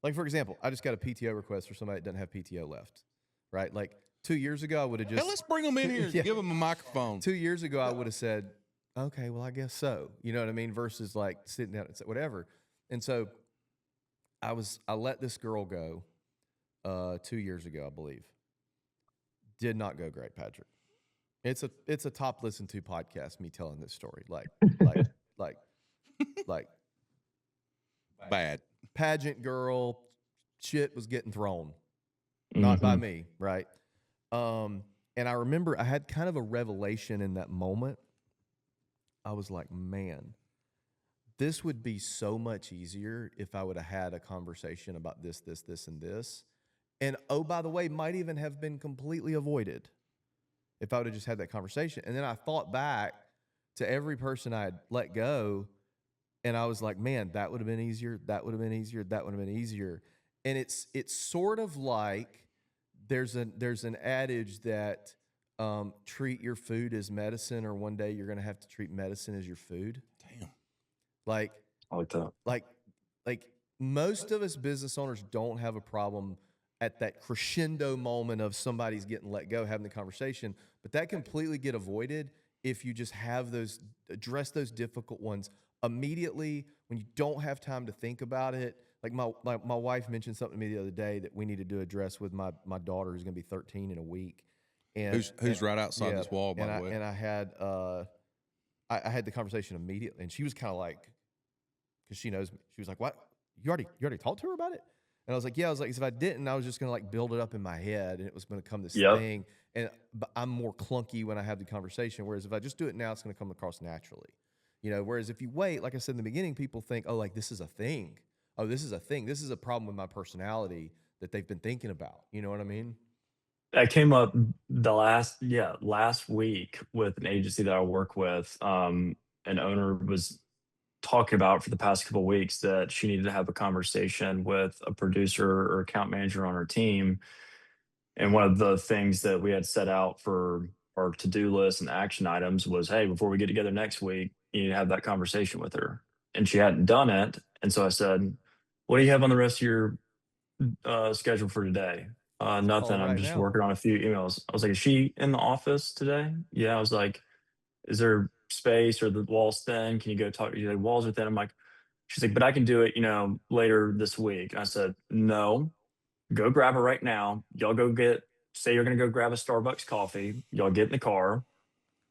like, for example, I just got a PTO request for somebody that doesn't have PTO left, right? Like 2 years ago, I would have just. Hey, let's bring them in here. Yeah. Give them a microphone. 2 years ago, I would have said, okay, well, I guess so. You know what I mean? Versus like sitting down and say whatever. And so I let this girl go 2 years ago, I believe. Did not go great, Patrick. It's a top listened to podcast, me telling this story. Like Bad. pageant girl, shit was getting thrown. Not by me, right? And I remember I had kind of a revelation in that moment. I was like, man, this would be so much easier if I would have had a conversation about this, and this. And oh, by the way, might even have been completely avoided if I would have just had that conversation. And then I thought back to every person I had let go And I was like, man, that would have been easier. That would have been easier. That would have been easier. And it's sort of like there's an adage that treat your food as medicine, or one day you're going to have to treat medicine as your food. Damn. Like, I like that. like most of us business owners don't have a problem at that crescendo moment of somebody's getting let go, having the conversation, but that completely get avoided if you just address those difficult ones immediately when you don't have time to think about it. Like my wife mentioned something to me the other day that we needed to address with my daughter, who's going to be 13 in a week. And Who's right outside this wall, by the way. And I had the conversation immediately, and she was kind of like, because she knows me, she was like, "What? You already talked to her about it?" And I was like, "Yeah." I was like, "If I didn't, I was just going to like build it up in my head, and it was going to come this thing." But I'm more clunky when I have the conversation. Whereas if I just do it now, it's going to come across naturally. Whereas if you wait, like I said in the beginning, people think, "Oh, like this is a thing. Oh, this is a thing. This is a problem with my personality that they've been thinking about." You know what I mean? That came up last week with an agency that I work with. An owner was talking about for the past couple of weeks that she needed to have a conversation with a producer or account manager on her team. And one of the things that we had set out for our to-do list and action items was, hey, before we get together next week, you need to have that conversation with her. And she hadn't done it. And so I said, what do you have on the rest of your schedule for today? Nothing. I'm right just now. working on a few emails. I was like, is she in the office today? Yeah. I was like, is there space or the walls thin? Can you go talk? The walls are thin. I'm like, she's like, but I can do it, later this week. I said, no, go grab her right now. Y'all say you're going to go grab a Starbucks coffee. Y'all get in the car.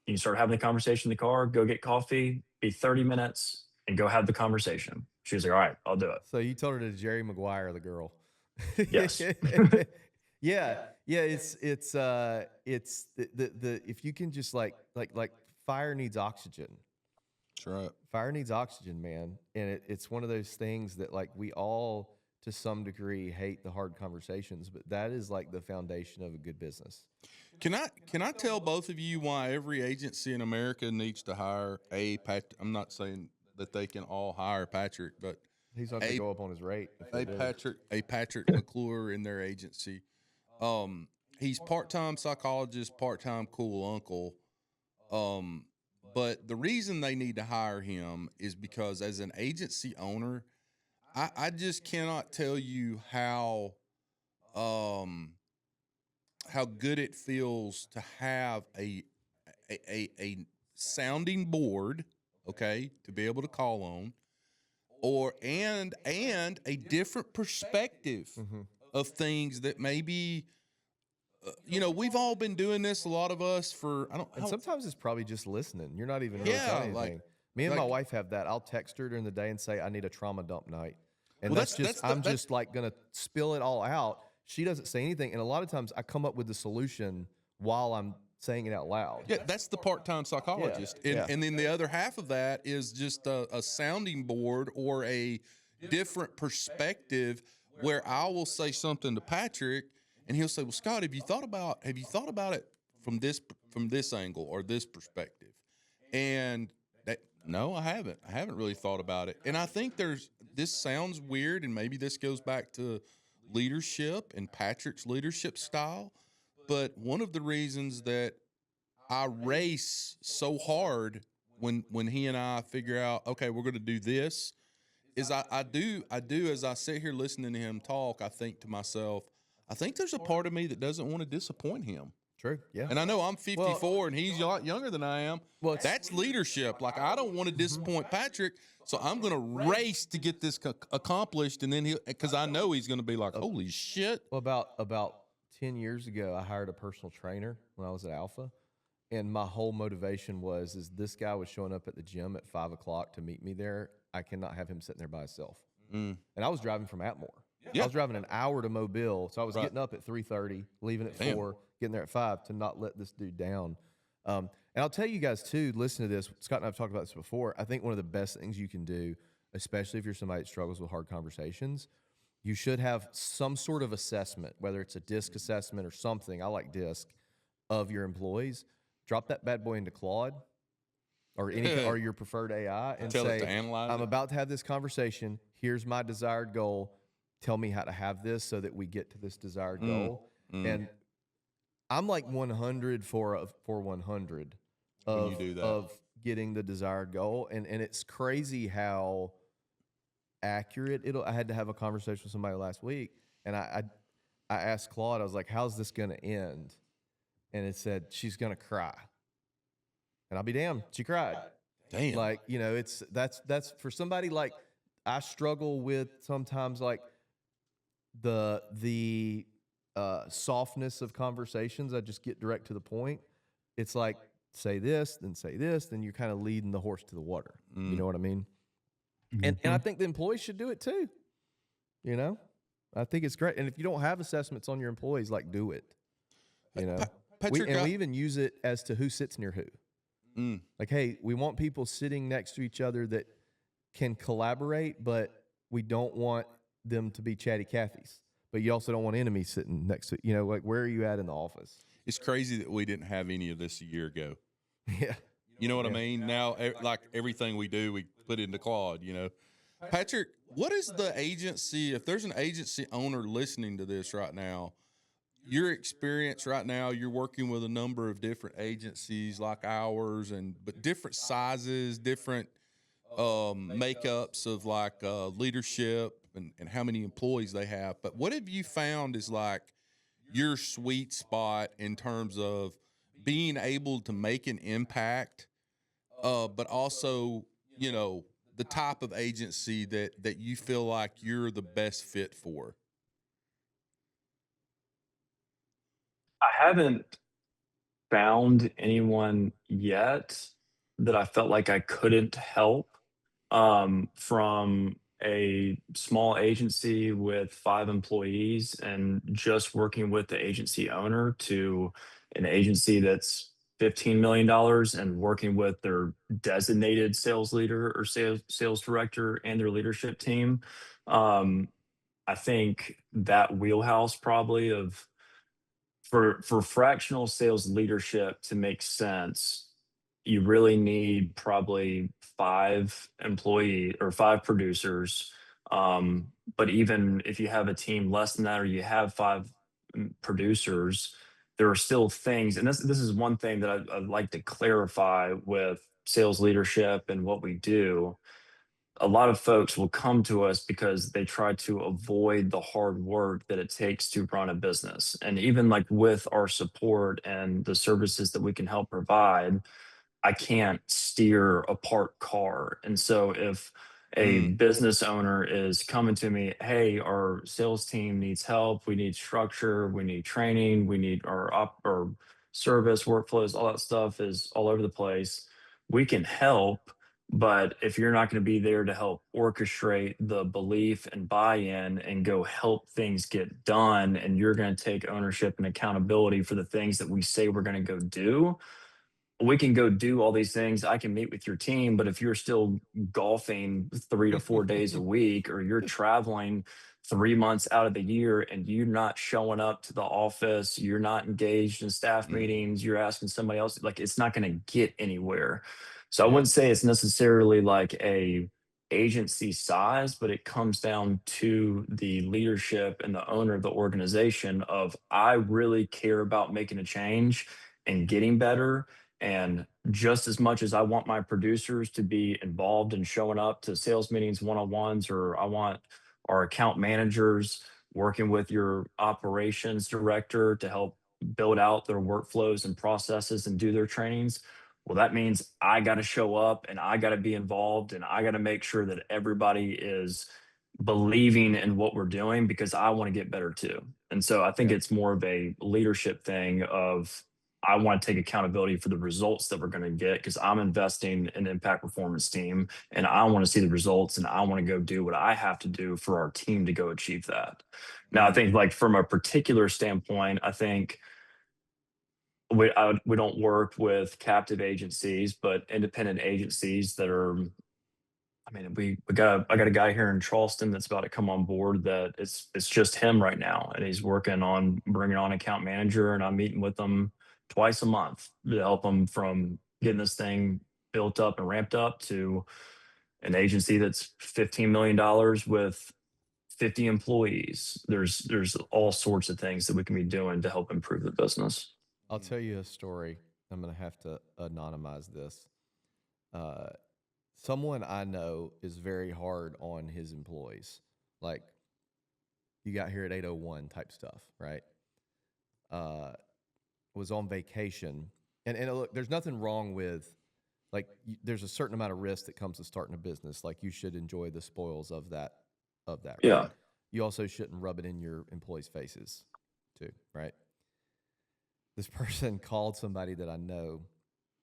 You can start having the conversation in the car, go get coffee, be 30 minutes and go have the conversation. She was like, all right, I'll do it. So you told her to Jerry Maguire the girl. Yes. Yeah. It's the if you can just like fire needs oxygen. That's right. Fire needs oxygen, man. And it's one of those things that like we all to some degree hate the hard conversations, but that is like the foundation of a good business. Can I tell both of you why every agency in America needs to hire a Patrick? I'm not saying that they can all hire Patrick, but He's not going to go up on his rate. a Patrick McClure in their agency. He's part-time psychologist, part-time cool uncle. But the reason they need to hire him is because as an agency owner, I just cannot tell you how good it feels to have a sounding board, okay, to be able to call on, and a different perspective of things that maybe we've all been doing this, a lot of us, for And sometimes it's probably just listening. You're not even really saying anything. Me and my wife have that. I'll text her during the day and say, I need a trauma dump night. And Well, I'm just like going to spill it all out. She doesn't say anything. And a lot of times I come up with the solution while I'm saying it out loud. Yeah, that's the part-time psychologist. And then the other half of that is just a sounding board or a different perspective where I will say something to Patrick and he'll say, well, Scott, have you thought about it from this angle or this perspective? And no, I haven't. I haven't really thought about it. And I think this sounds weird, and maybe this goes back to leadership and Patrick's leadership style. But one of the reasons that I race so hard when he and I figure out, okay, we're going to do this, is I do as I sit here listening to him talk, I think to myself, I think there's a part of me that doesn't want to disappoint him. True. Yeah. And I know I'm 54 and he's a lot younger than I am. Well, that's leadership. Like, I don't want to disappoint Patrick, so I'm going to race to get this accomplished. And then because I know he's going to be like, holy shit. Well, about 10 years ago, I hired a personal trainer when I was at Alpha. And my whole motivation is this guy was showing up at the gym at 5 o'clock to meet me there. I cannot have him sitting there by himself. And I was driving from Atmore. Yeah. I was driving an hour to Mobile, so I was getting up at 3:30, leaving at 4, getting there at 5 to not let this dude down. And I'll tell you guys too, listen to this. Scott and I have talked about this before. I think one of the best things you can do, especially if you're somebody that struggles with hard conversations, you should have some sort of assessment, whether it's a DISC assessment or something. I like DISC, of your employees. Drop that bad boy into Claude or any or your preferred AI and Tell it to say, analyze I'm it. about to have this conversation. Here's my desired goal. Tell me how to have this so that we get to this desired goal. And I'm like 100 for 100 When you do that. of getting the desired goal. And it's crazy how accurate I had to have a conversation with somebody last week, and I asked Claude, I was like, how's this going to end? And it said, she's going to cry. And I'll be damned, she cried. Damn. Like, you know, that's for somebody like I struggle with sometimes, like the softness of conversations. I just get direct to the point. It's like, say this, then you're kind of leading the horse to the water. You know what I mean? And I think the employees should do it too. You know, I think it's great. And if you don't have assessments on your employees, like, do it. You know, Patrick, we even use it as to who sits near who. Like, hey, we want people sitting next to each other that can collaborate, but we don't want them to be chatty Cathys. But you also don't want enemies sitting next to, you know, like, where are you at in the office? It's crazy that we didn't have any of this a year ago. Yeah. You know what I mean? Now, like everything we do, we put into Claude, you know. Patrick, what is the agency, if there's an agency owner listening to this right now, your experience right now, you're working with a number of different agencies like ours, but different sizes, different makeups of like leadership and how many employees they have. But what have you found is like your sweet spot in terms of being able to make an impact, but also, you know, the type of agency that you feel like you're the best fit for? I haven't found anyone yet that I felt like I couldn't help. From a small agency with 5 employees and just working with the agency owner to an agency that's $15 million and working with their designated sales leader or sales director and their leadership team. Um, I think that wheelhouse probably of for fractional sales leadership to make sense, you really need probably 5 employee or 5 producers. But even if you have a team less than that, or you have 5 producers, there are still things, and this is one thing that I'd like to clarify with sales leadership and what we do. A lot of folks will come to us because they try to avoid the hard work that it takes to run a business. And even like with our support and the services that we can help provide, I can't steer a parked car. And so if a business owner is coming to me, hey, our sales team needs help, we need structure, we need training, we need our service workflows, all that stuff is all over the place. We can help, but if you're not going to be there to help orchestrate the belief and buy-in and go help things get done, and you're going to take ownership and accountability for the things that we say we're going to go do, we can go do all these things. I can meet with your team, but if you're still golfing 3 to 4 days a week, or you're traveling 3 months out of the year and you're not showing up to the office, you're not engaged in staff meetings, you're asking somebody else, like, it's not going to get anywhere. So I wouldn't say it's necessarily like a agency size, but it comes down to the leadership and the owner of the organization of, I really care about making a change and getting better. And just as much as I want my producers to be involved in showing up to sales meetings, one-on-ones, or I want our account managers working with your operations director to help build out their workflows and processes and do their trainings. Well, that means I got to show up and I got to be involved and I got to make sure that everybody is believing in what we're doing, because I want to get better too. And so I think it's more of a leadership thing of, I want to take accountability for the results that we're going to get, because I'm investing in Impact Performance team and I want to see the results and I want to go do what I have to do for our team to go achieve that. Now, I think like from a particular standpoint, I think we don't work with captive agencies, but independent agencies that are, I mean, I got a guy here in Charleston that's about to come on board that it's just him right now, and he's working on bringing on account manager, and I'm meeting with them twice a month to help them from getting this thing built up and ramped up to an agency that's $15 million with 50 employees. There's all sorts of things that we can be doing to help improve the business. I'll tell you a story. I'm going to have to anonymize this. Uh, Someone I know is very hard on his employees. Like, you got here at 8:01 type stuff, right? Was on vacation. And look, there's nothing wrong with, like, there's a certain amount of risk that comes to starting a business. Like, you should enjoy the spoils of that, right? Yeah. You also shouldn't rub it in your employees' faces too, right? This person called somebody that I know,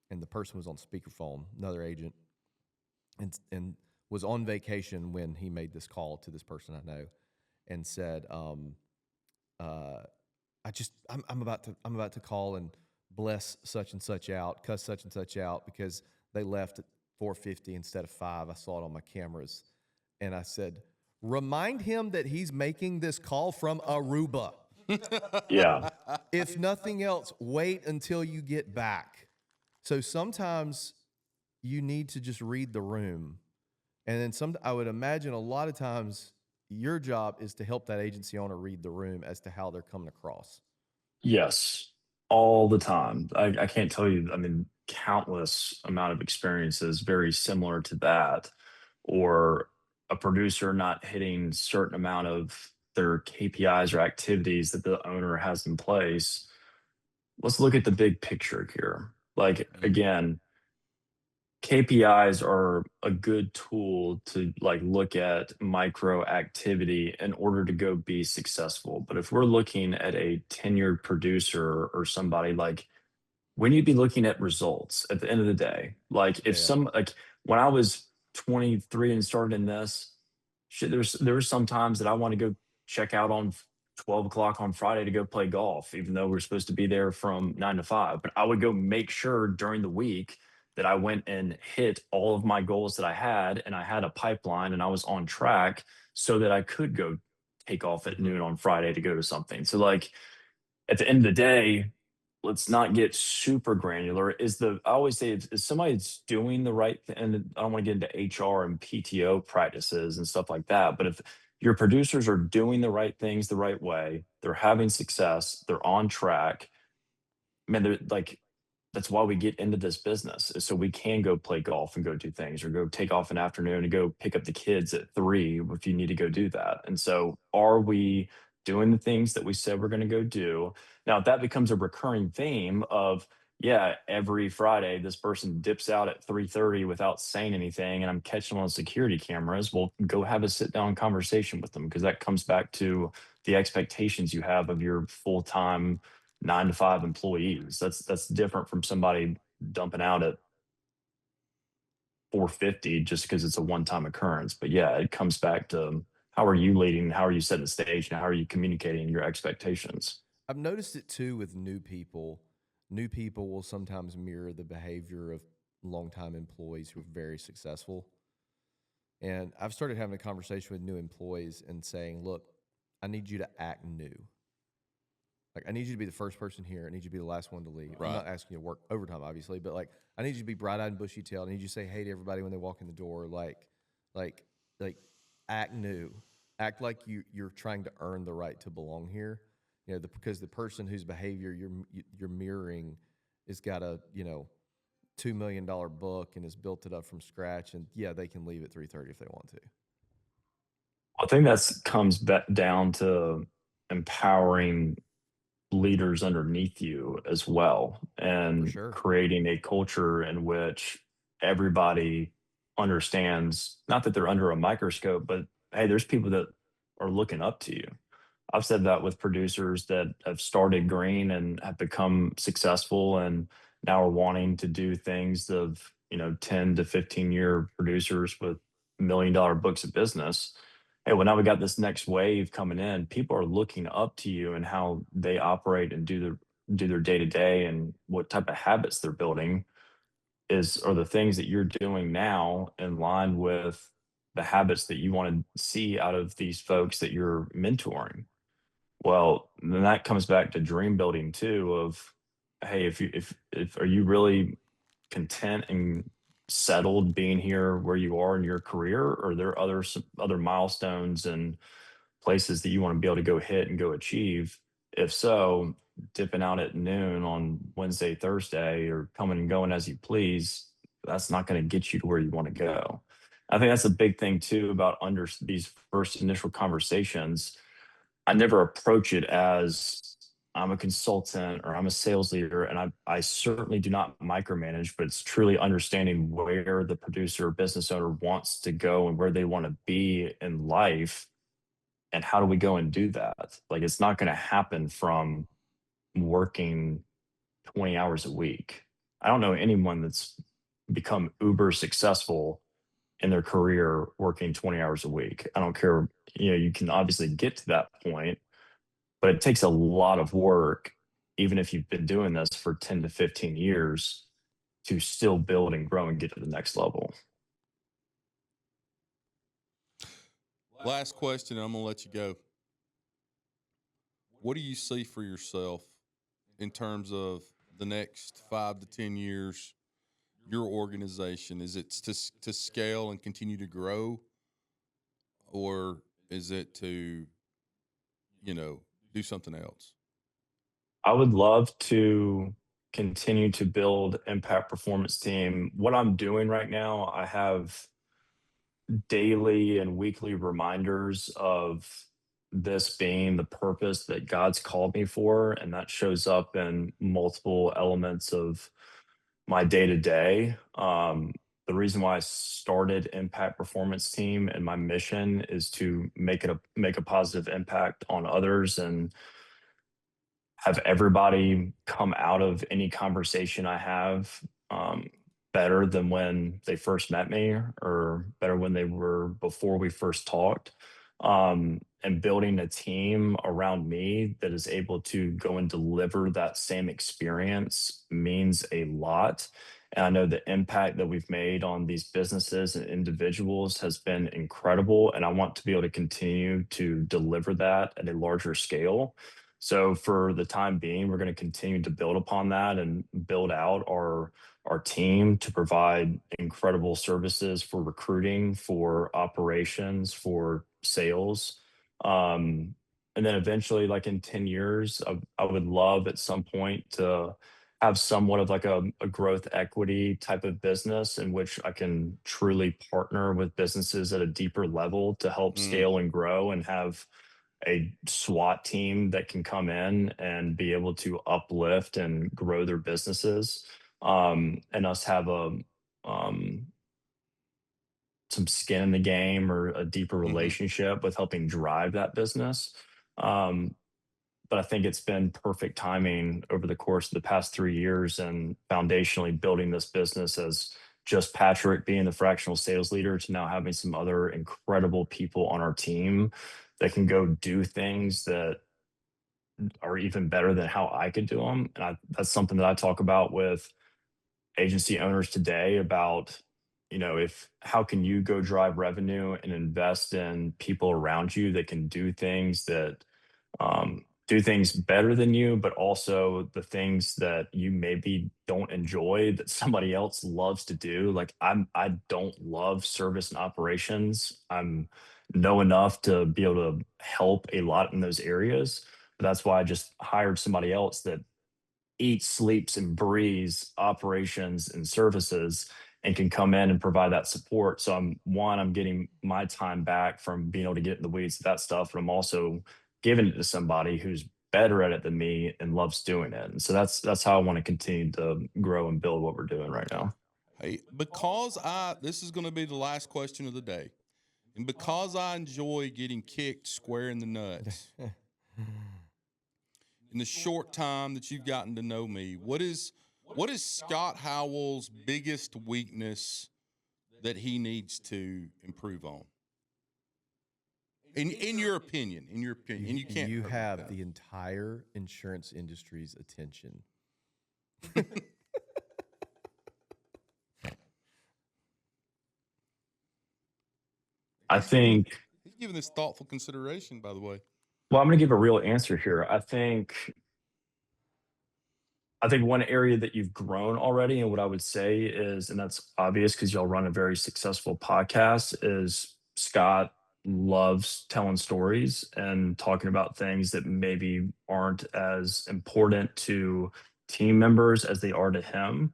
and the person was on speakerphone, another agent, and was on vacation when he made this call to this person I know, and said, I'm about to call and bless such and such out, cuss such and such out because they left at 4:50 instead of 5. I saw it on my cameras, and I said, remind him that he's making this call from Aruba. Yeah. If nothing else, wait until you get back. So sometimes you need to just read the room. And then I would imagine a lot of times your job is to help that agency owner read the room as to how they're coming across. Yes. All the time. I can't tell you, I mean, countless amount of experiences very similar to that, or a producer not hitting certain amount of their KPIs or activities that the owner has in place. Let's look at the big picture here. Like, again, KPIs are a good tool to like look at micro activity in order to go be successful. But if we're looking at a tenured producer or somebody, like, we need to be looking at results at the end of the day. Like, if Yeah. like when I was 23 and started in this, shit, there was some times that I want to go check out on 12 o'clock on Friday to go play golf, even though we're supposed to be there from 9 to 5. But I would go make sure during the week that I went and hit all of my goals that I had, and I had a pipeline and I was on track so that I could go take off at noon on Friday to go to something. So, like, at the end of the day, let's not get super granular. I always say, if somebody's doing the right thing, and I don't want to get into HR and PTO practices and stuff like that, but if your producers are doing the right things the right way, they're having success, they're on track, man, they're like, that's why we get into this business, is so we can go play golf and go do things, or go take off an afternoon and go pick up the kids at 3 if you need to go do that. And so, are we doing the things that we said we're going to go do? Now, if that becomes a recurring theme of, yeah, every Friday this person dips out at 3:30 without saying anything, and I'm catching them on security cameras, well, go have a sit down conversation with them, because that comes back to the expectations you have of your full-time 9 to 5 employees. That's different from somebody dumping out at 4:50 just because it's a one-time occurrence. But yeah, it comes back to, how are you leading? How are you setting the stage? And how are you communicating your expectations? I've noticed it too with new people. New people will sometimes mirror the behavior of longtime employees who are very successful. And I've started having a conversation with new employees and saying, look, I need you to act new. Like, I need you to be the first person here. I need you to be the last one to leave. I'm Right. not asking you to work overtime, obviously, but like, I need you to be bright-eyed and bushy-tailed. I need you to say hey to everybody when they walk in the door. Like, like, act new. Act like you're trying to earn the right to belong here. You know, because the person whose behavior you're mirroring has got a $2 million book and has built it up from scratch. And yeah, they can leave at 3:30 if they want to. I think that's comes back down to empowering leaders underneath you as well, For and sure. creating a culture in which everybody understands, not that they're under a microscope, but hey, there's people that are looking up to you. I've said that with producers that have started green and have become successful, and now are wanting to do things of, 10 to 15-year producers with $1 million books of business. Hey, well, now we got this next wave coming in. People are looking up to you and how they operate and do their day to day, and what type of habits they're building are the things that you're doing now in line with the habits that you want to see out of these folks that you're mentoring. Well, then that comes back to dream building too, of, hey, if are you really content and settled being here where you are in your career, or are there other milestones and places that you want to be able to go hit and go achieve? If so, dipping out at noon on Wednesday, Thursday, or coming and going as you please, that's not going to get you to where you want to go. I think that's a big thing too about under these first initial conversations. I never approach it as I'm a consultant or I'm a sales leader, and I certainly do not micromanage, but it's truly understanding where the producer or business owner wants to go and where they want to be in life, and how do we go and do that? Like, it's not going to happen from working 20 hours a week. I don't know anyone that's become uber successful in their career working 20 hours a week. I don't care, you can obviously get to that point, but it takes a lot of work, even if you've been doing this for 10 to 15 years, to still build and grow and get to the next level. Last question, and I'm going to let you go. What do you see for yourself in terms of the next 5 to 10 years, your organization? Is it to scale and continue to grow, or is it to, do something else? I would love to continue to build impact performance team. What I'm doing right now, I have daily and weekly reminders of this being the purpose that God's called me for. And that shows up in multiple elements of my day to day. The reason why I started Impact Performance Team and my mission is to make a positive impact on others and have everybody come out of any conversation I have better than when they first met me, or better when they were before we first talked. And building a team around me that is able to go and deliver that same experience means a lot. And I know the impact that we've made on these businesses and individuals has been incredible. And I want to be able to continue to deliver that at a larger scale. So for the time being, we're going to continue to build upon that and build out our team to provide incredible services for recruiting, for operations, for sales. And then eventually, like in 10 years, I would love at some point to have somewhat of like a growth equity type of business in which I can truly partner with businesses at a deeper level to help scale and grow, and have a SWAT team that can come in and be able to uplift and grow their businesses, and us have um, some skin in the game or a deeper relationship with helping drive that business. Um, but I think it's been perfect timing over the course of the past 3 years and foundationally building this business as just Patrick being the fractional sales leader to now having some other incredible people on our team that can go do things that are even better than how I could do them. And that's something that I talk about with agency owners today about, if how can you go drive revenue and invest in people around you that can do things better than you, but also the things that you maybe don't enjoy that somebody else loves to do. Like I don't love service and operations. I'm know enough to be able to help a lot in those areas. But that's why I just hired somebody else that eats, sleeps, and breathes operations and services and can come in and provide that support. So I'm getting my time back from being able to get in the weeds of that stuff, but I'm also giving it to somebody who's better at it than me and loves doing it. And so that's how I want to continue to grow and build what we're doing right now. Hey, this is going to be the last question of the day. And because I enjoy getting kicked square in the nuts, in the short time that you've gotten to know me, what is Scott Howell's biggest weakness that he needs to improve on? In your opinion, and you can't. You have the entire insurance industry's attention. I think, He's giving this thoughtful consideration, by the way. well, I'm going to give a real answer here. I think one area that you've grown already, and what I would say is, and that's obvious because y'all run a very successful podcast, is Scott loves telling stories and talking about things that maybe aren't as important to team members as they are to him.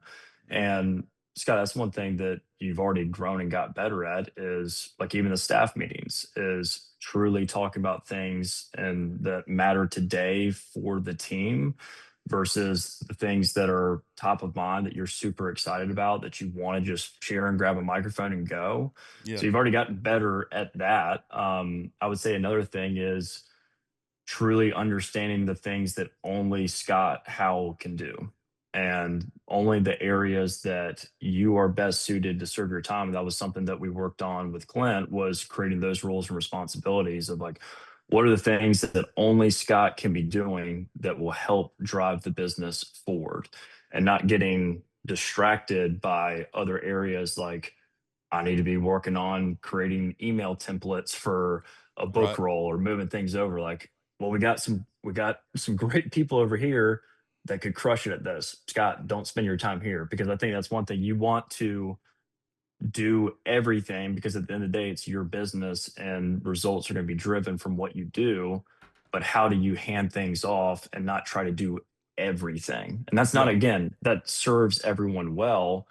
And Scott, that's one thing that you've already grown and got better at is like even the staff meetings is truly talking about things and that matter today for the team versus the things that are top of mind that you're super excited about that you want to just share and grab a microphone and go. Yeah. So you've already gotten better at that. I would say another thing is truly understanding the things that only Scott Howell can do and only the areas that you are best suited to serve your time. And that was something that we worked on with Clint was creating those roles and responsibilities of like, what are the things that only Scott can be doing that will help drive the business forward and not getting distracted by other areas like I need to be working on creating email templates for a book Right. roll or moving things over. Like, well, we got some great people over here that could crush it at this. Scott, don't spend your time here because I think that's one thing you want to do everything because at the end of the day, it's your business and results are going to be driven from what you do. But how do you hand things off and not try to do everything? And that's not, Yeah. again, that serves everyone well,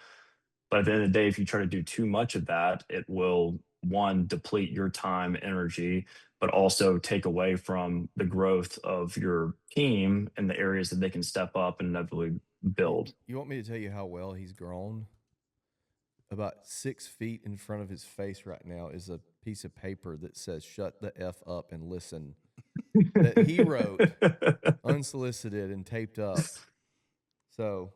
but at the end of the day, if you try to do too much of that, it will, one, deplete your time, energy, but also take away from the growth of your team and the areas that they can step up and inevitably You, build. you want me to tell you how well he's grown? About 6 feet in front of his face right now is a piece of paper that says "Shut the f up and listen." That he wrote, unsolicited, and taped up. So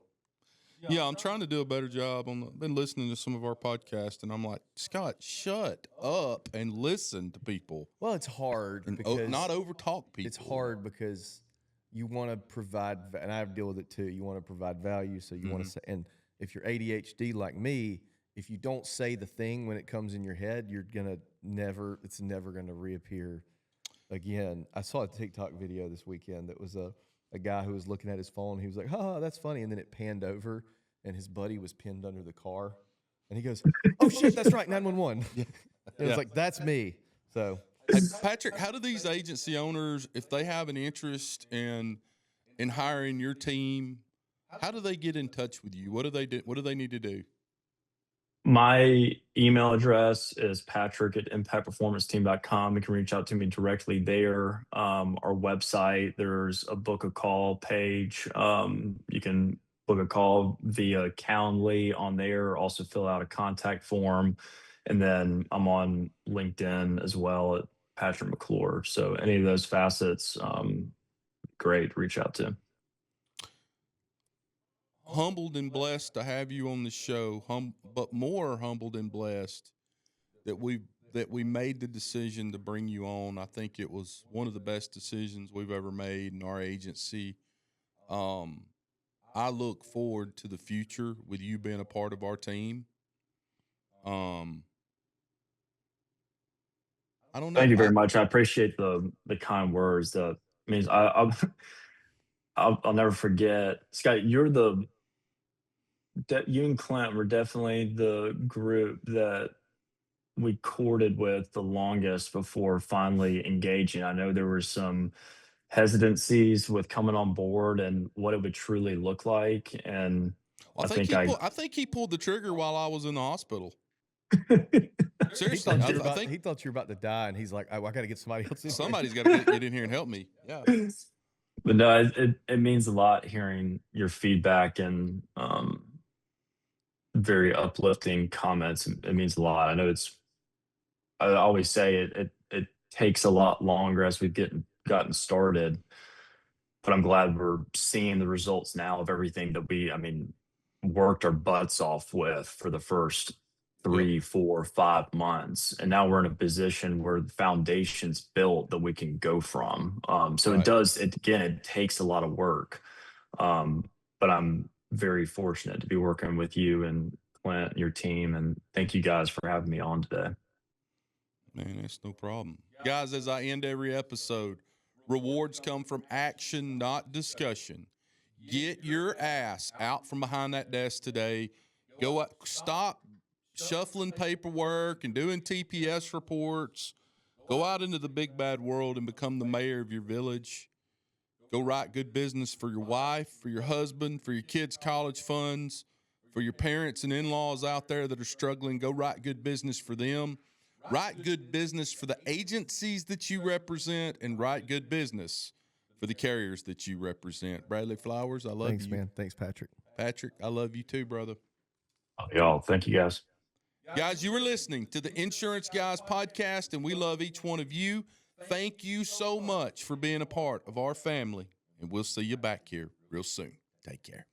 Yeah, I'm trying to do a better job on been listening to some of our podcasts and I'm like, Scott, shut up and listen to people well, it's hard and because not overtalk people. it's hard because you want to provide, and I deal with it too. You want to provide value, so you want to say. And if you're ADHD like me, if you don't say the thing when it comes in your head, you're gonna never. It's never gonna reappear again. I saw a TikTok video this weekend that was a guy who was looking at his phone. He was like, "Ha, that's funny," and then it panned over, and his buddy was pinned under the car, and he goes, "Oh shit, that's right, 911." Yeah. It was Yeah. like, "That's me." So Hey, Patrick, how do these agency owners, if they have an interest in hiring your team, how do they get in touch with you? What do they do? What do they need to do? My email address is patrick at impactperformanceteam.com. You can reach out to me directly there. Our website, there's a book a call page. You can book a call via Calendly on there, also fill out a contact form. And then I'm on LinkedIn as well at Patrick McClure. So any of those facets, great, reach out to. Humbled and blessed to have you on the show, but more humbled and blessed that we made the decision to bring you on. I think it was one of the best decisions we've ever made in our agency. I look forward to the future with you being a part of our team. I don't Thank know. you very much. I appreciate the kind words. That means I'll never forget, Scott. You and Clint were definitely the group that we courted with the longest before finally engaging. I know there were some hesitancies with coming on board and what it would truly look like, and Well, I think I. I think he pulled the trigger while I was in the hospital. he Seriously, thought I, you were I about think he thought you were about to die, and he's like, I got to get somebody else in. somebody's got to get in here and help me. Yeah. But no, it means a lot hearing your feedback and very uplifting comments. It means a lot. I know I always say it takes a lot longer as we've gotten started, but I'm glad we're seeing the results now of everything that I mean, worked our butts off with for the first Yep. 3, 4, 5 months. And now we're in a position where the foundation's built that we can go from. So Right. again, it takes a lot of work. But I'm very fortunate to be working with you and Clint and your team. And thank you guys for having me on today. Man, that's no problem. Guys, as I end every episode, rewards come from action, not discussion. Get your ass out from behind that desk today. Go out, stop shuffling paperwork and doing TPS reports. Go out into the big bad world and become the mayor of your village. Go write good business for your wife, for your husband, for your kids' college funds, for your parents and in-laws out there that are struggling. Go write good business for them. Write good business for the agencies that you represent, and write good business for the carriers that you represent. Bradley Flowers, I love you. Thanks, man. Thanks, Patrick. Patrick, I love you too, brother. Y'all, thank you guys. Guys, you were listening to the Insurance Guys podcast, and we love each one of you. Thank you so much for being a part of our family, and we'll see you back here real soon. Take care.